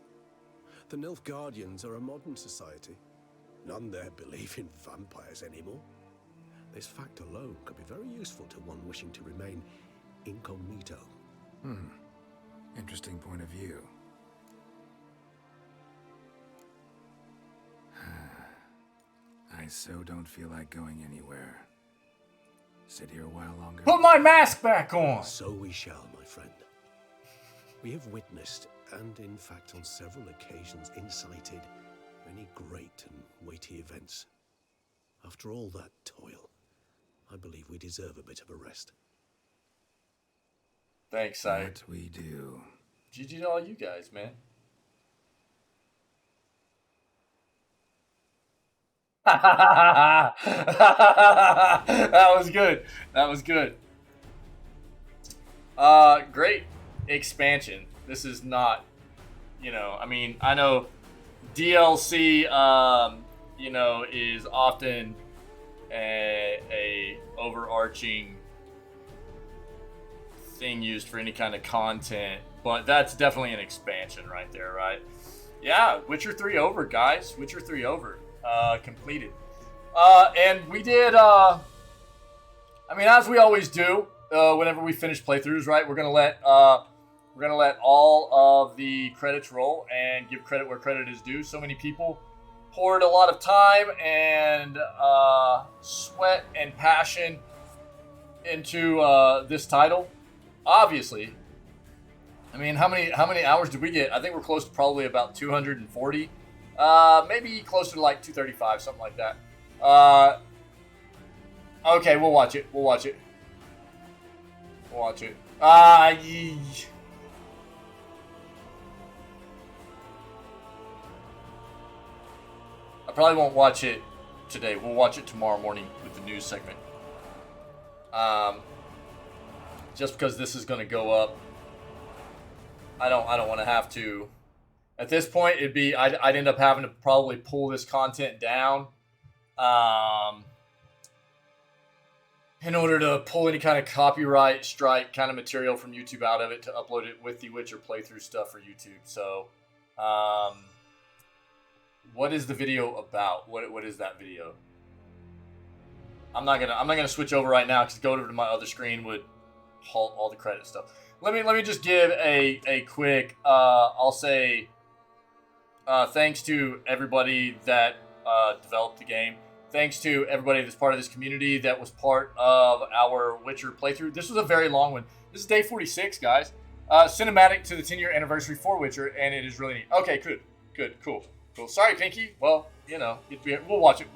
The Nilfgaardians are a modern society. None there believe in vampires anymore. This fact alone could be very useful to one wishing to remain incognito. Interesting point of view. I so don't feel like going anywhere. Sit here a while longer. Put my mask back on! So we shall, my friend. We have witnessed, and in fact on several occasions incited, many great and weighty events. After all that toil, I believe we deserve a bit of a rest. Thanks, That we do. GG to all you guys, man. That was good. That was good. Great expansion. This is not, you know, I mean, I know DLC, you know, is often a overarching thing used for any kind of content, but that's definitely an expansion right there, right? Yeah, Witcher 3 over, guys. Witcher 3 over. Completed. And we did, I mean, as we always do, whenever we finish playthroughs, right, we're gonna let all of the credits roll and give credit where credit is due. So many people poured a lot of time and sweat and passion into this title. Obviously, I mean, how many hours did we get? I think we're close to probably about 240. Maybe closer to like 235, something like that. Okay, we'll watch it. We'll watch it. We'll watch it. I probably won't watch it today. We'll watch it tomorrow morning with the news segment. Just because this is going to go up, I don't want to have to. At this point, it'd be I'd end up having to probably pull this content down. in order to pull any kind of copyright strike kind of material from YouTube out of it to upload it with the Witcher playthrough stuff for YouTube. So, what is the video about? What is that video? I'm not gonna switch over right now because going over to my other screen would halt all the credit stuff. Let me just give a quick I'll say thanks to everybody that developed the game. Thanks to everybody that's part of this community that was part of our Witcher playthrough. This was a very long one. This is day 46, guys. Cinematic to the 10-year anniversary for Witcher, and it is really neat. Okay, good, cool. Sorry, Pinky. Well, you know, we'll watch it.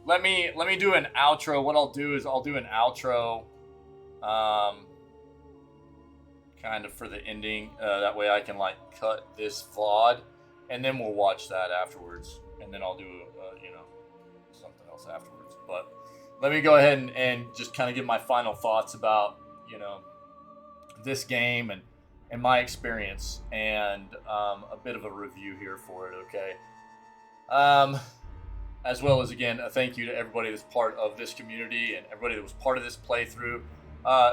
Let me do an outro. What I'll do is I'll do an outro, kind of for the ending. That way I can like cut this VOD, and then we'll watch that afterwards, and then I'll do something else afterwards. But let me go ahead and just kind of give my final thoughts about this game and my experience, and a bit of a review here for it. Okay. As well as, again, a thank you to everybody that's part of this community and everybody that was part of this playthrough.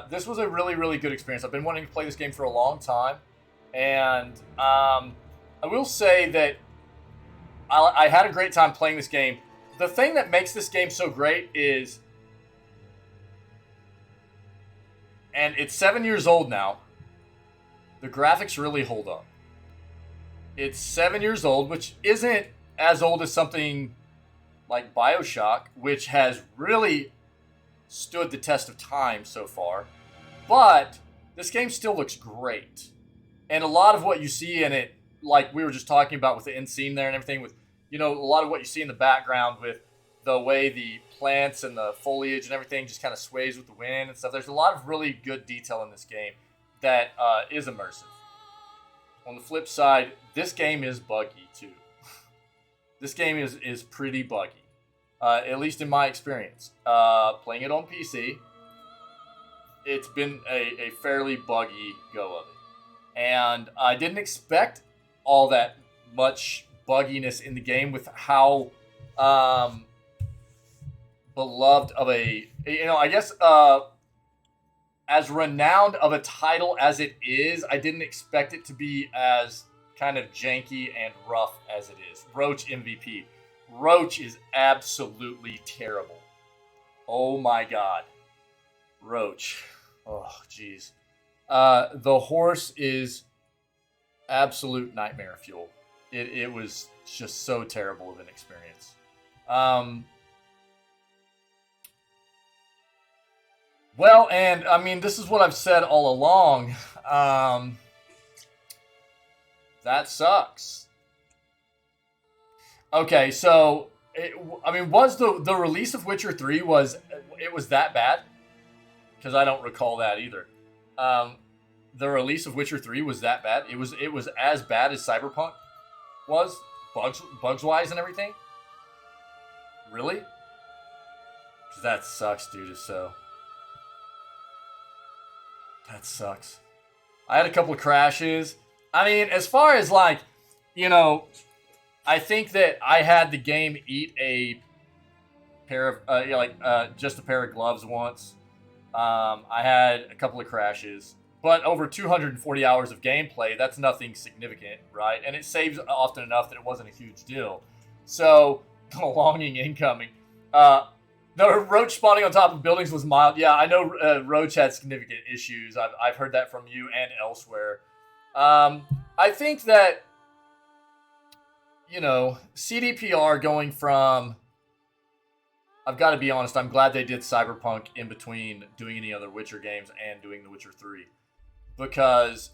This was a really, really good experience. I've been wanting to play this game for a long time. And I will say that I had a great time playing this game. The thing that makes this game so great is... And it's 7 years old now. The graphics really hold up. It's 7 years old, which isn't as old as something like BioShock, which has really stood the test of time so far. But this game still looks great. And a lot of what you see in it, like we were just talking about with the end scene there and everything, with, a lot of what you see in the background with the way the plants and the foliage and everything just kind of sways with the wind and stuff. There's a lot of really good detail in this game that is immersive. On the flip side, this game is buggy too. This game is pretty buggy. At least in my experience. Playing it on PC, it's been a fairly buggy go of it. And I didn't expect all that much bugginess in the game with how beloved of I guess as renowned of a title as it is, I didn't expect it to be as kind of janky and rough as it is. Roach MVP. Roach is absolutely terrible. Oh my god. Roach. Oh, jeez. The horse is absolute nightmare fuel. It was just so terrible of an experience. Well, and I mean, this is what I've said all along. That sucks. Okay, so was the release of Witcher 3 was that bad? Because I don't recall that either. The release of Witcher 3 was that bad? It was as bad as Cyberpunk was, bugs wise and everything. Really? 'Cause that sucks, dude. So that sucks. I had a couple of crashes. I mean, as far as like, I think that I had the game eat a pair of, just a pair of gloves once. I had a couple of crashes, but over 240 hours of gameplay, that's nothing significant, right? And it saves often enough that it wasn't a huge deal. So, longing incoming. The roach spawning on top of buildings was mild. Yeah, I know Roach had significant issues. I've heard that from you and elsewhere. I think that, CDPR going from... I've got to be honest, I'm glad they did Cyberpunk in between doing any other Witcher games and doing The Witcher 3. Because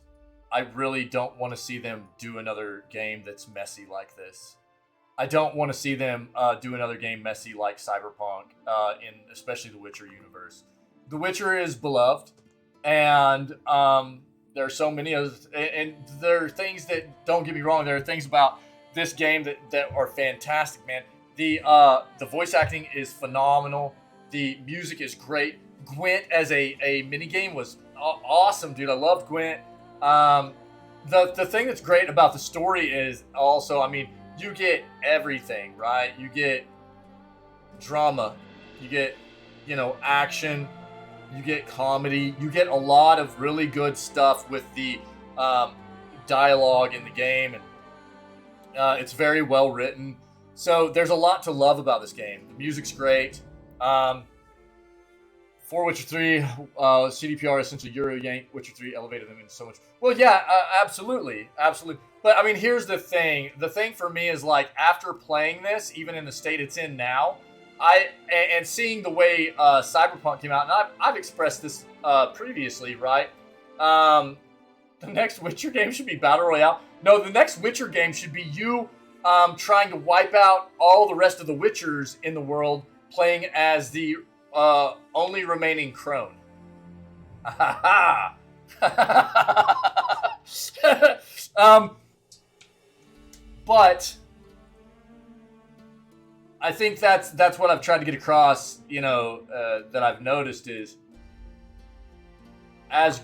I really don't want to see them do another game that's messy like this. I don't want to see them do another game messy like Cyberpunk, in especially the Witcher universe. The Witcher is beloved, and there are so many others, and there are things that, don't get me wrong, there are things about this game that are fantastic, man. The voice acting is phenomenal. The music is great. Gwent as a minigame was awesome, dude. I love Gwent. The thing that's great about the story is also, I mean, you get everything, right? You get drama. You get you know, action, you get comedy, you get a lot of really good stuff with the dialogue in the game, and it's very well written. So there's a lot to love about this game. The music's great. For Witcher 3, CDPR essentially Euro yanked Witcher 3, elevated them into so much. Well, yeah, absolutely. But I mean, here's the thing. The thing for me is, like, after playing this, even in the state it's in now, and seeing the way Cyberpunk came out, and I've expressed this previously, right? The next Witcher game should be Battle Royale. No, the next Witcher game should be you trying to wipe out all the rest of the Witchers in the world, playing as the only remaining crone. But I think that's what I've tried to get across, you know, that I've noticed is as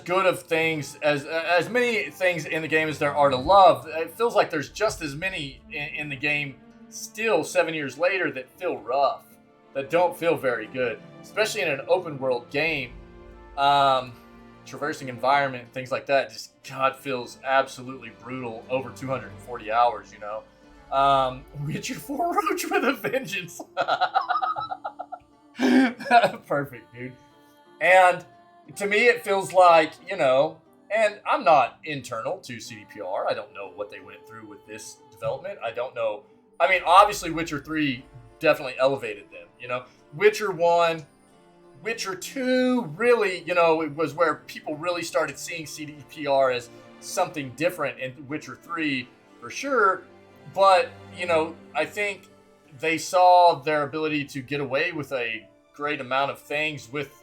good of things, as many things in the game as there are to love, it feels like there's just as many in the game still 7 years later that feel rough, that don't feel very good, especially in an open world game. Traversing environment and things like that just, God, feels absolutely brutal over 240 hours, you know. Witcher 4 Roach with a Vengeance. Perfect, dude. And to me, it feels like, you know, and I'm not internal to CDPR. I don't know what they went through with this development. I don't know. I mean, obviously, Witcher 3 definitely elevated them, you know. Witcher 1, Witcher 2, really, you know, it was where people really started seeing CDPR as something different, and Witcher 3 for sure. But, you know, I think they saw their ability to get away with a great amount of things with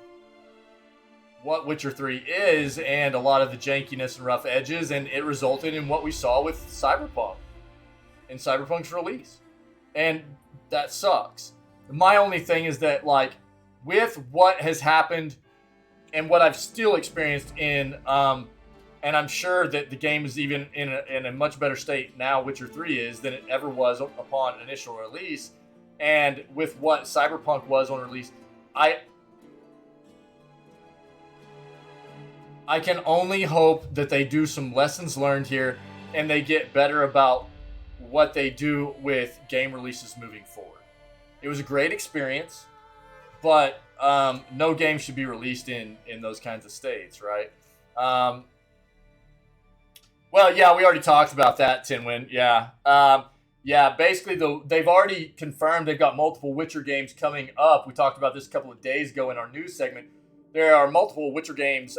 what Witcher 3 is, and a lot of the jankiness and rough edges, and it resulted in what we saw with Cyberpunk, in Cyberpunk's release. And that sucks. My only thing is that, like, with what has happened and what I've still experienced in, and I'm sure that the game is even in a much better state now, Witcher 3 is, than it ever was upon initial release. And with what Cyberpunk was on release, I can only hope that they do some lessons learned here and they get better about what they do with game releases moving forward. It was a great experience, but no game should be released in those kinds of states, right? Well, yeah, we already talked about that, Tinwin. Yeah. Yeah, basically, they've already confirmed they've got multiple Witcher games coming up. We talked about this a couple of days ago in our news segment. There are multiple Witcher games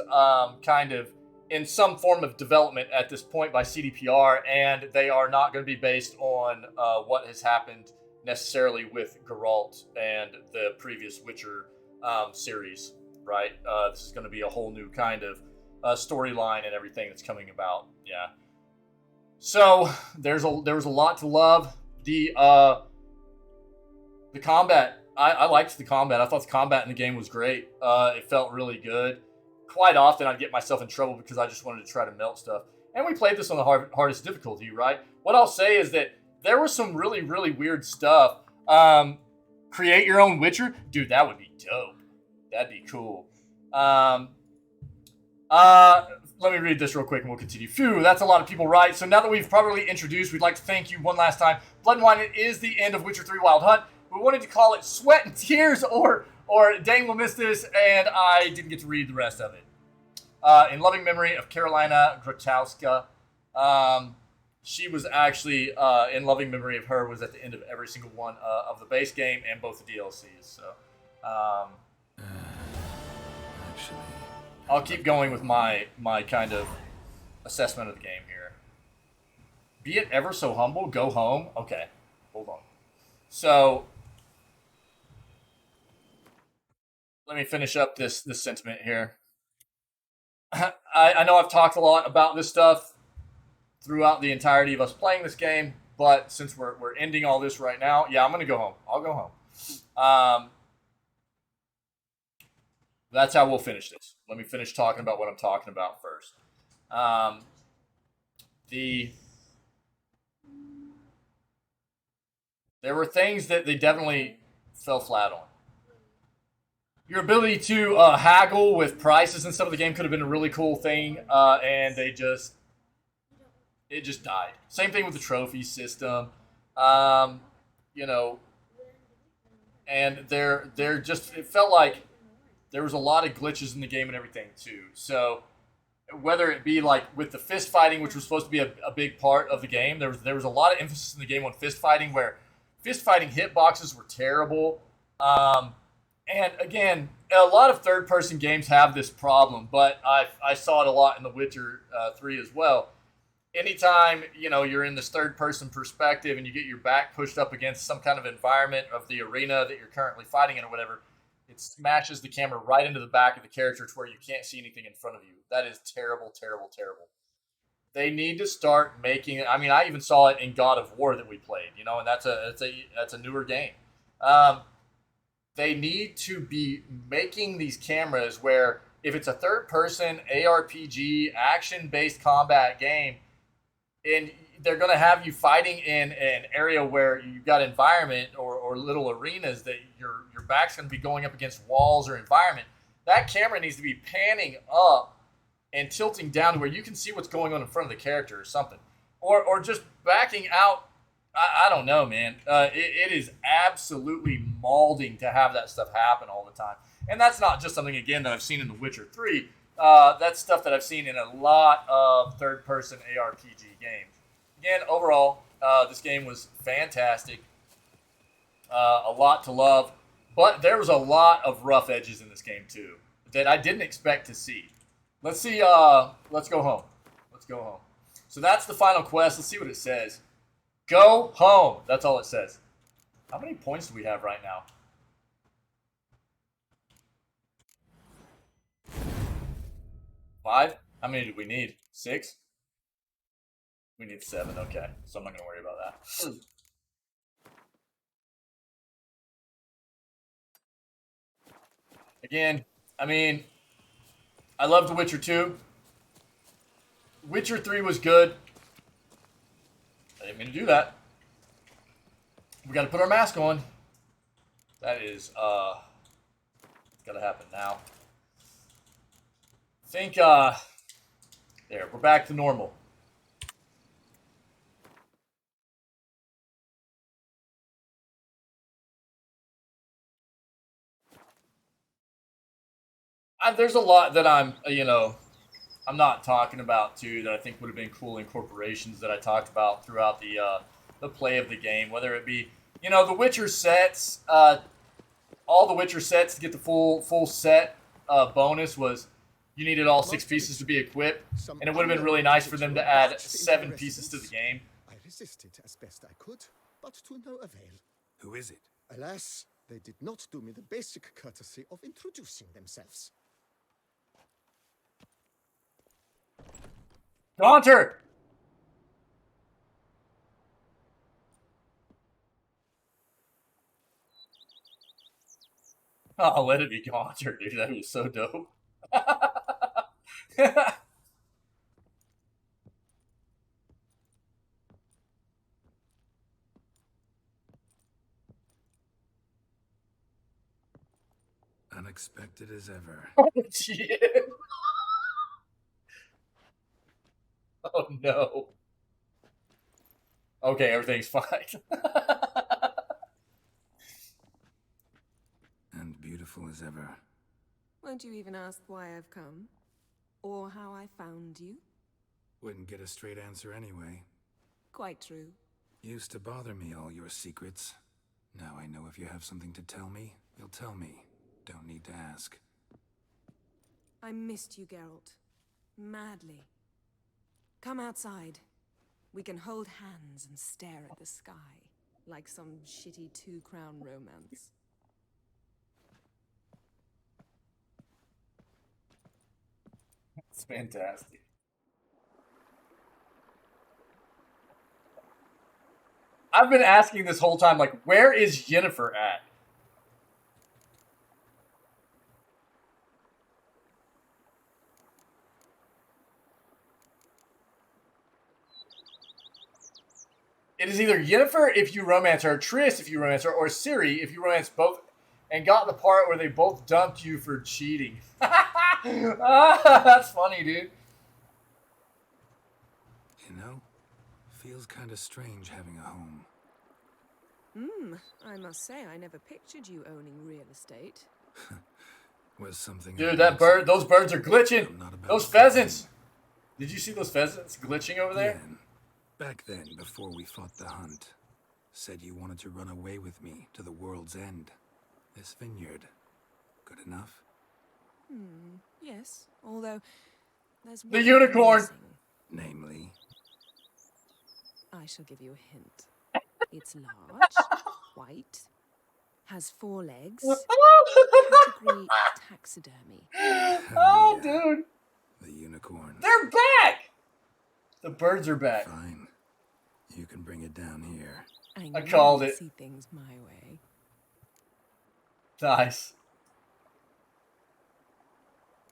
kind of in some form of development at this point by CDPR, and they are not going to be based on what has happened necessarily with Geralt and the previous Witcher series, right? This is going to be a whole new kind of storyline and everything that's coming about. Yeah. So there was a lot to love. The combat, I liked the combat. I thought the combat in the game was great. It felt really good. Quite often I'd get myself in trouble because I just wanted to try to melt stuff. And we played this on the hardest difficulty, right? What I'll say is that there was some really, really weird stuff. Create your own Witcher? Dude, that would be dope. That'd be cool. Let me read this real quick and we'll continue. Phew, that's a lot of people, right? So now that we've properly introduced, we'd like to thank you one last time. Blood and Wine, it is the end of Witcher 3 Wild Hunt. We wanted to call it Sweat and Tears, or Dane will miss this, and I didn't get to read the rest of it. In loving memory of Carolina Grotowska. She was actually, in loving memory of her, was at the end of every single one of the base game and both the DLCs. So, Actually, I'll keep going with my kind of assessment of the game here. Be it ever so humble, go home. Okay, hold on. So, let me finish up this sentiment here. I know I've talked a lot about this stuff throughout the entirety of us playing this game, but since we're ending all this right now, yeah, I'm going to go home. I'll go home. That's how we'll finish this. Let me finish talking about what I'm talking about first. There were things that they definitely fell flat on. Your ability to haggle with prices and stuff of the game could have been a really cool thing, and it just died. Same thing with the trophy system, you know, and they're just, it felt like there was a lot of glitches in the game and everything too. So whether it be like with the fist fighting, which was supposed to be a big part of the game, there was a lot of emphasis in the game on fist fighting, where fist fighting hitboxes were terrible. And again, a lot of third-person games have this problem, but I saw it a lot in The Witcher 3 as well. Anytime, you know, you're in this third-person perspective and you get your back pushed up against some kind of environment of the arena that you're currently fighting in or whatever, it smashes the camera right into the back of the character to where you can't see anything in front of you. That is terrible, terrible, terrible. They need to start making it. I mean, I even saw it in God of War that we played, you know, and that's a newer game. They need to be making these cameras where if it's a third-person ARPG action-based combat game, and they're going to have you fighting in an area where you've got environment or little arenas that your back's going to be going up against walls or environment, that camera needs to be panning up and tilting down to where you can see what's going on in front of the character or something. Or just backing out. I don't know, man. It is absolutely mauling to have that stuff happen all the time. And that's not just something, again, that I've seen in The Witcher 3. That's stuff that I've seen in a lot of third-person ARPG games. Again, overall, this game was fantastic. A lot to love. But there was a lot of rough edges in this game, too, that I didn't expect to see. Let's see. Let's go home. Let's go home. So that's the final quest. Let's see what it says. Go home. That's all it says. How many points do we have right now? 5? How many do we need? 6? We need 7. Okay. So I'm not going to worry about that. Again, I mean, I love The Witcher 2. Witcher 3 was good. I didn't mean to do that. We got to put our mask on. That is, it's got to happen now. I think, there, we're back to normal. There's a lot that I'm not talking about, too, that I think would have been cool incorporations that I talked about throughout the play of the game, whether it be, the Witcher sets, all the Witcher sets to get the full set bonus was you needed all 6 pieces to be equipped, and it would have been really nice for them to add 7 pieces to the game. I resisted as best I could, but to no avail. Who is it? Alas, they did not do me the basic courtesy of introducing themselves. Gaunter! Oh, let it be Gaunter, dude. That was so dope. Unexpected as ever. Oh, shit. Oh, no. Okay, everything's fine. And beautiful as ever. Won't you even ask why I've come? Or how I found you? Wouldn't get a straight answer anyway. Quite true. Used to bother me, all your secrets. Now I know if you have something to tell me, you'll tell me. Don't need to ask. I missed you, Geralt. Madly. Come outside. We can hold hands and stare at the sky, like some shitty two-crown romance. It's fantastic. I've been asking this whole time, like, where is Yennefer at? It is either Yennefer if you romance her, Triss if you romance her, or Ciri if you romance both and got the part where they both dumped you for cheating. That's funny, dude. You know, feels kind of strange having a home. I must say, I never pictured you owning real estate. Was something. Dude, that bird, those birds are glitching. Those pheasants. Did you see those pheasants glitching over there? Yen, back then, before we fought the hunt, said you wanted to run away with me to the world's end. This vineyard, good enough? Yes, although there's The one unicorn. missing. Namely, I shall give you a hint. It's large, white, has 4 legs, category taxidermy. Oh, dude. the unicorn. They're back. The birds are back. Fine. You can bring it down here. I called it. See things my way. Nice.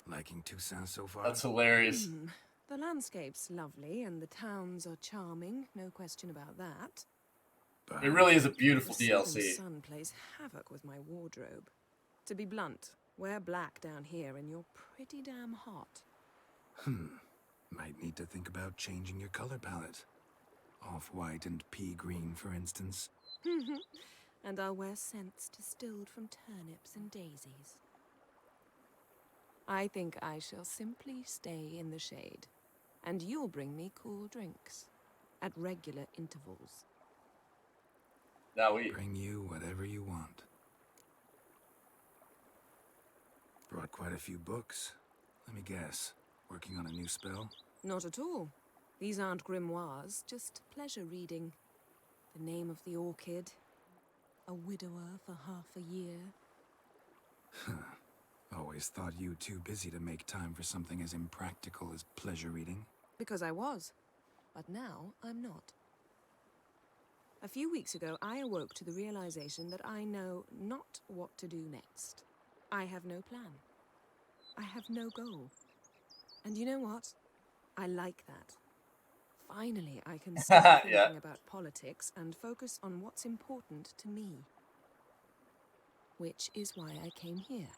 Liking Toussaint so far? That's hilarious. The landscape's lovely and the towns are charming, no question about that. But It really is a beautiful The southern DLC. sun plays havoc with my wardrobe. To be blunt, wear black down here and you're pretty damn hot. Might need to think about changing your color palette. Off-white and pea green, for instance. And I'll wear scents distilled from turnips and daisies. I think I shall simply stay in the shade, and you'll bring me cool drinks at regular intervals. Now we. Bring you whatever you want. Brought quite a few books. Let me guess. Working on a new spell? Not at all. These aren't grimoires, just pleasure reading. The name of the orchid. A widower for half a year. Always thought you too busy to make time for something as impractical as pleasure reading. Because I was. But now I'm not. A few weeks ago, I awoke to the realization that I know not what to do next. I have no plan. I have no goal. And you know what? I like that. Finally, I can stop thinking about politics and focus on what's important to me. Which is why I came here.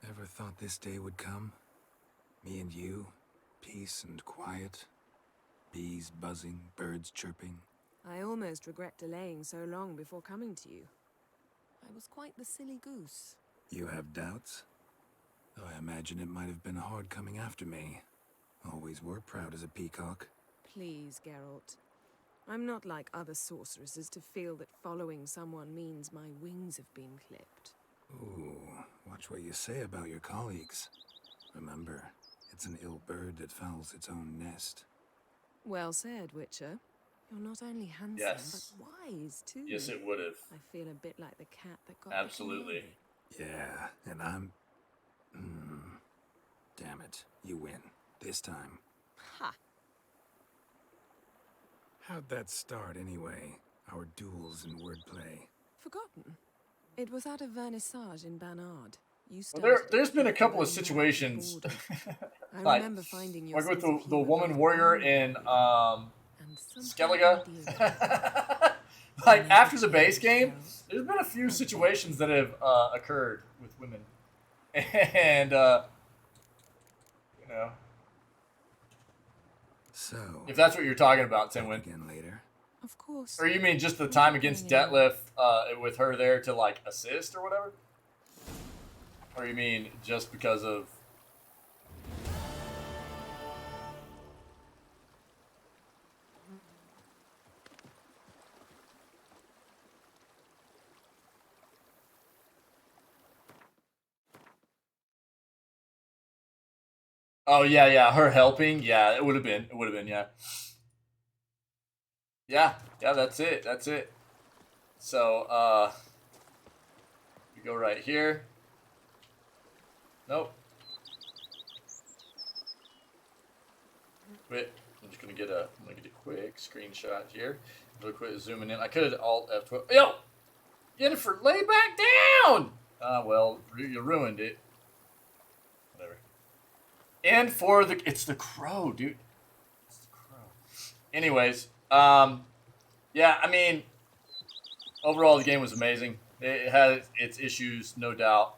Ever thought this day would come? Me and you, peace and quiet. Bees buzzing, birds chirping. I almost regret delaying so long before coming to you. I was quite the silly goose. You have doubts? Though I imagine it might have been hard coming after me. Always were proud as a peacock. Please, Geralt. I'm not like other sorceresses to feel that following someone means my wings have been clipped. Ooh, watch what you say about your colleagues. Remember, it's an ill bird that fouls its own nest. Well said, Witcher. You're not only handsome, but wise, too. Yes, it would have. I feel a bit like the cat that got Absolutely. Yeah, and I'm... Damn it, you win. This time. Ha! How'd that start, anyway? Our duels and wordplay. Forgotten. It was at a vernissage in Banard. You Well, there's been a couple of situations, I like, remember finding your like with the woman warrior in Skellige. Like after the base game, there's been a few situations that have occurred with women, and you know. So, if that's what you're talking about, Tinwin. Again later. Of course. Or you mean just the time against Dettlaff with her there to like assist or whatever? Or you mean just because of... Oh, yeah, her helping. Yeah, it would have been, yeah. Yeah, that's it. So, we go right here. Nope. Wait, I'm just gonna get a quick screenshot here. Real quick, zooming in. I could Alt F12. Yo! Yennefer, lay back down! Well, you ruined it. Whatever. And for the... It's the crow, dude. It's the crow. Anyways, yeah, I mean, overall, the game was amazing. It had its issues, no doubt.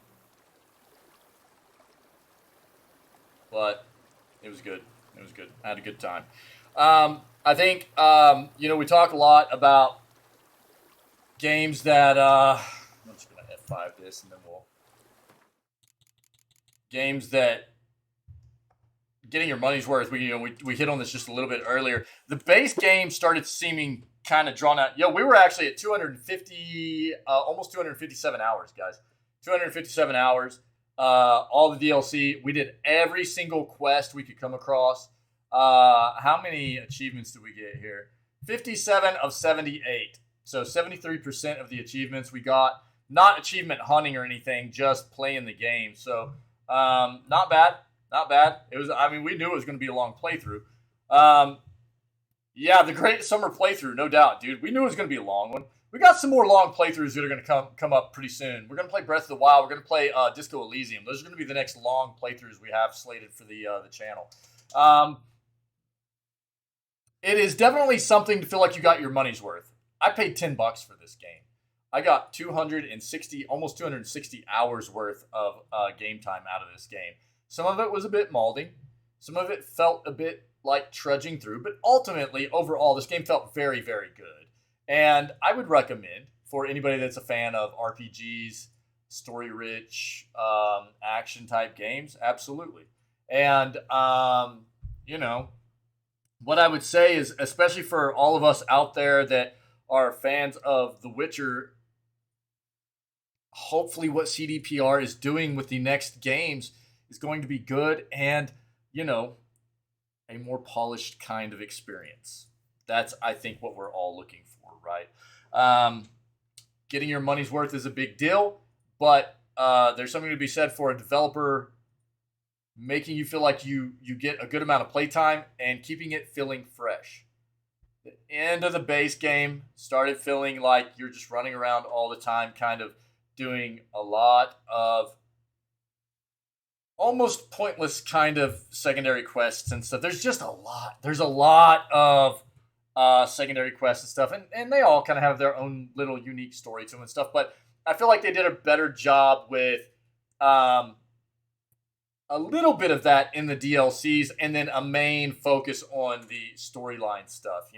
But it was good. It was good. I had a good time. I think, we talk a lot about games that, I'm just going to F5 this and then we'll... Games that getting your money's worth. We hit on this just a little bit earlier. The base game started seeming kind of drawn out. We were actually at 250, almost 257 hours, guys. 257 hours. All the DLC. We did every single quest we could come across. How many achievements did we get here? 57 of 78. So 73% of the achievements we got. Not achievement hunting or anything, just playing the game. So not bad. Not bad. It was. I mean, we knew it was going to be a long playthrough. Yeah, the Great Summer Playthrough, no doubt, dude. We knew it was going to be a long one. We got some more long playthroughs that are going to come up pretty soon. We're going to play Breath of the Wild. We're going to play Disco Elysium. Those are going to be the next long playthroughs we have slated for the channel. It is definitely something to feel like you got your money's worth. I paid $10 for this game. I got 260, almost 260 hours worth of game time out of this game. Some of it was a bit molding. Some of it felt a bit like trudging through. But ultimately, overall, this game felt very, very good. And I would recommend for anybody that's a fan of RPGs, story-rich, action-type games, absolutely. And, what I would say is, especially for all of us out there that are fans of The Witcher, hopefully what CDPR is doing with the next games is going to be good and, a more polished kind of experience. That's, I think, what we're all looking for, right? Getting your money's worth is a big deal, but there's something to be said for a developer making you feel like you get a good amount of playtime and keeping it feeling fresh. The end of the base game started feeling like you're just running around all the time, kind of doing a lot of almost pointless kind of secondary quests and stuff. There's just a lot. There's a lot of secondary quests and stuff, and they all kind of have their own little unique story to them and stuff, but I feel like they did a better job with a little bit of that in the DLCs and then a main focus on the storyline stuff,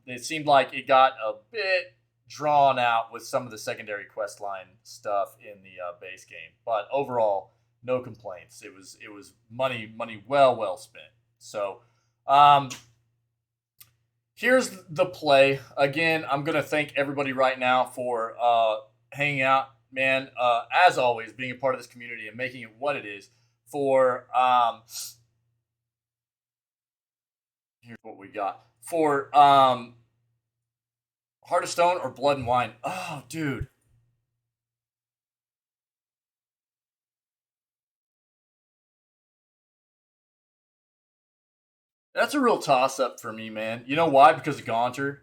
It seemed like it got a bit drawn out with some of the secondary quest line stuff in the base game, but overall, no complaints. It was money well spent. So, here's the play. Again, I'm going to thank everybody right now for hanging out, man. As always, being a part of this community and making it what it is. For here's what we got. For Heart of Stone or Blood and Wine. Oh, dude. That's a real toss-up for me, man. You know why? Because of Gaunter.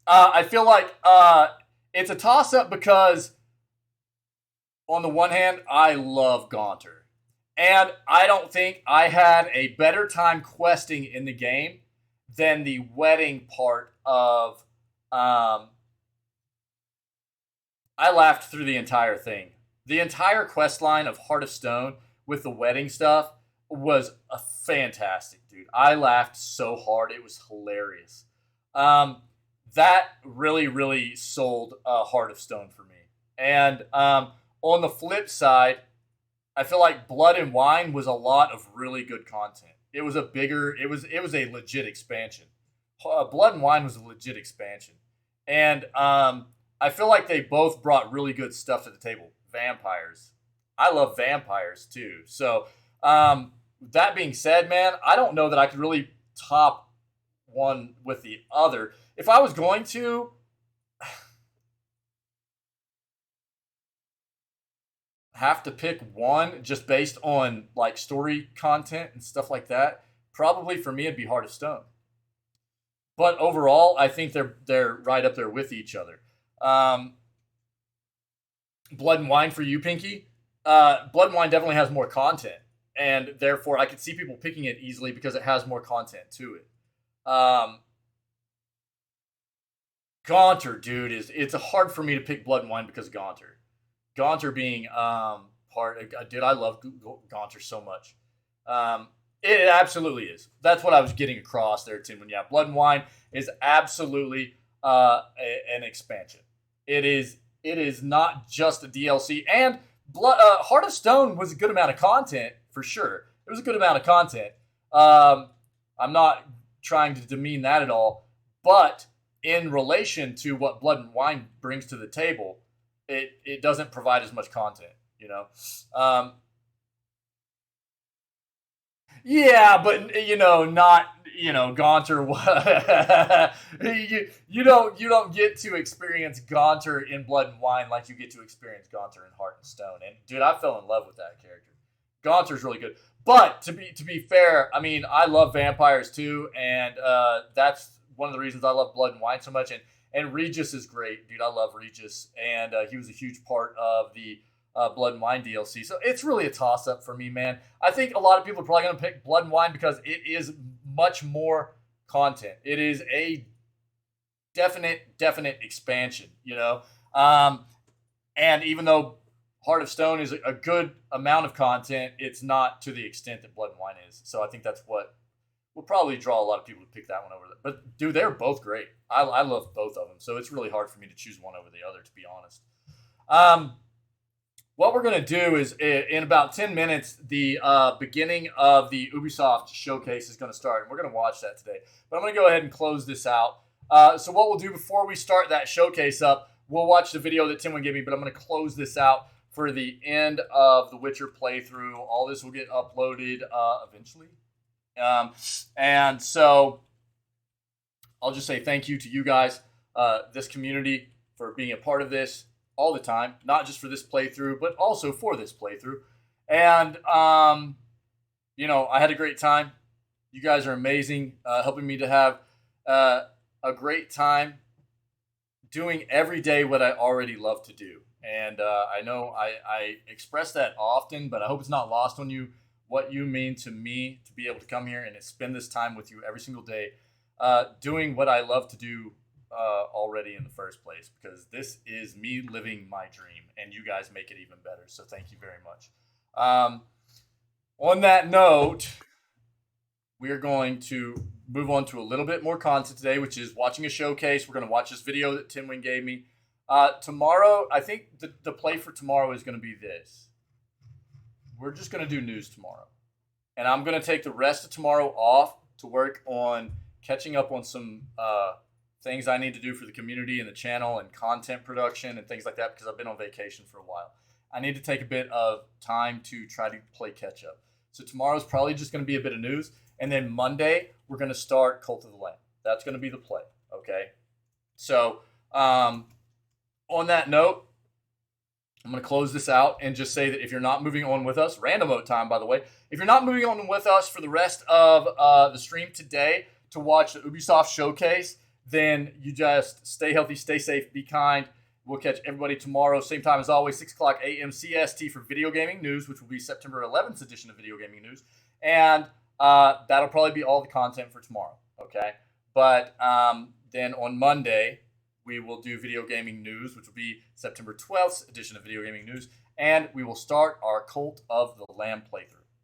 I feel like it's a toss-up because, on the one hand, I love Gaunter. And I don't think I had a better time questing in the game than the wedding part of... I laughed through the entire thing. The entire quest line of Heart of Stone with the wedding stuff was fantastic, dude. I laughed so hard. It was hilarious. That really, really sold Heart of Stone for me. And on the flip side, I feel like Blood and Wine was a lot of really good content. It was a a legit expansion. Blood and Wine was a legit expansion. And I feel like they both brought really good stuff to the table. Vampires. I love vampires too. So, that being said, man, I don't know that I could really top one with the other. If I was going to, have to pick one just based on like story content and stuff like that, probably for me it'd be Heart of Stone. But overall, I think they're right up there with each other. Blood and Wine for you, Pinky. Blood and Wine definitely has more content. And therefore, I could see people picking it easily because it has more content to it. Gaunter, dude, it's hard for me to pick Blood and Wine because of Gaunter. Gaunter being dude, I love Gaunter so much. It absolutely is. That's what I was getting across there, Tim. When yeah, Blood and Wine is absolutely an expansion. It is not just a DLC. And Heart of Stone was a good amount of content for sure. It was a good amount of content. I'm not trying to demean that at all, but in relation to what Blood and Wine brings to the table, it doesn't provide as much content, you know. Yeah, but you know, not Gaunter. you don't get to experience Gaunter in Blood and Wine like you get to experience Gaunter in Heart and Stone. And dude, I fell in love with that character. Gaunter's really good. But to be fair, I mean, I love vampires too, and that's one of the reasons I love Blood and Wine so much. And Regis is great, dude. I love Regis, and he was a huge part of the Blood and Wine DLC. So it's really a toss-up for me, man. I think a lot of people are probably going to pick Blood and Wine because it is much more content. It is a definite expansion, you know. And even though Heart of Stone is a good amount of content, it's not to the extent that Blood and Wine is. So I think that's what will probably draw a lot of people to pick that one over. But dude, they're both great. I love both of them. So it's really hard for me to choose one over the other, to be honest. What we're going to do is, in about 10 minutes, the beginning of the Ubisoft showcase is going to start. And we're going to watch that today. But I'm going to go ahead and close this out. So what we'll do before we start that showcase up, we'll watch the video that Tim gave me, but I'm going to close this out for the end of the Witcher playthrough. All this will get uploaded eventually. And so I'll just say thank you to you guys, this community, for being a part of this all the time, not just for this playthrough, but also for this playthrough. And, you know, I had a great time. You guys are amazing, helping me to have a great time doing every day what I already love to do. And I know I express that often, but I hope it's not lost on you what you mean to me to be able to come here and spend this time with you every single day, doing what I love to do already in the first place, because this is me living my dream, and you guys make it even better. So thank you very much. On that note, we are going to move on to a little bit more content today, which is watching a showcase. We're going to watch this video that Tim Wing gave me. Tomorrow, I think the play for tomorrow is going to be this. We're just going to do news tomorrow. And I'm going to take the rest of tomorrow off to work on catching up on some things I need to do for the community and the channel and content production and things like that, because I've been on vacation for a while. I need to take a bit of time to try to play catch up. So tomorrow's probably just going to be a bit of news. And then Monday, we're going to start Cult of the Lamb. That's going to be the play, okay? So, on that note, I'm going to close this out and just say that if you're not moving on with us, random vote time, by the way, if you're not moving on with us for the rest of the stream today to watch the Ubisoft showcase, then you just stay healthy, stay safe, be kind. We'll catch everybody tomorrow, same time as always, 6 o'clock a.m. CST for Video Gaming News, which will be September 11th edition of Video Gaming News. And that'll probably be all the content for tomorrow, okay? But then on Monday, we will do Video Gaming News, which will be September 12th edition of Video Gaming News. And we will start our Cult of the Lamb playthrough.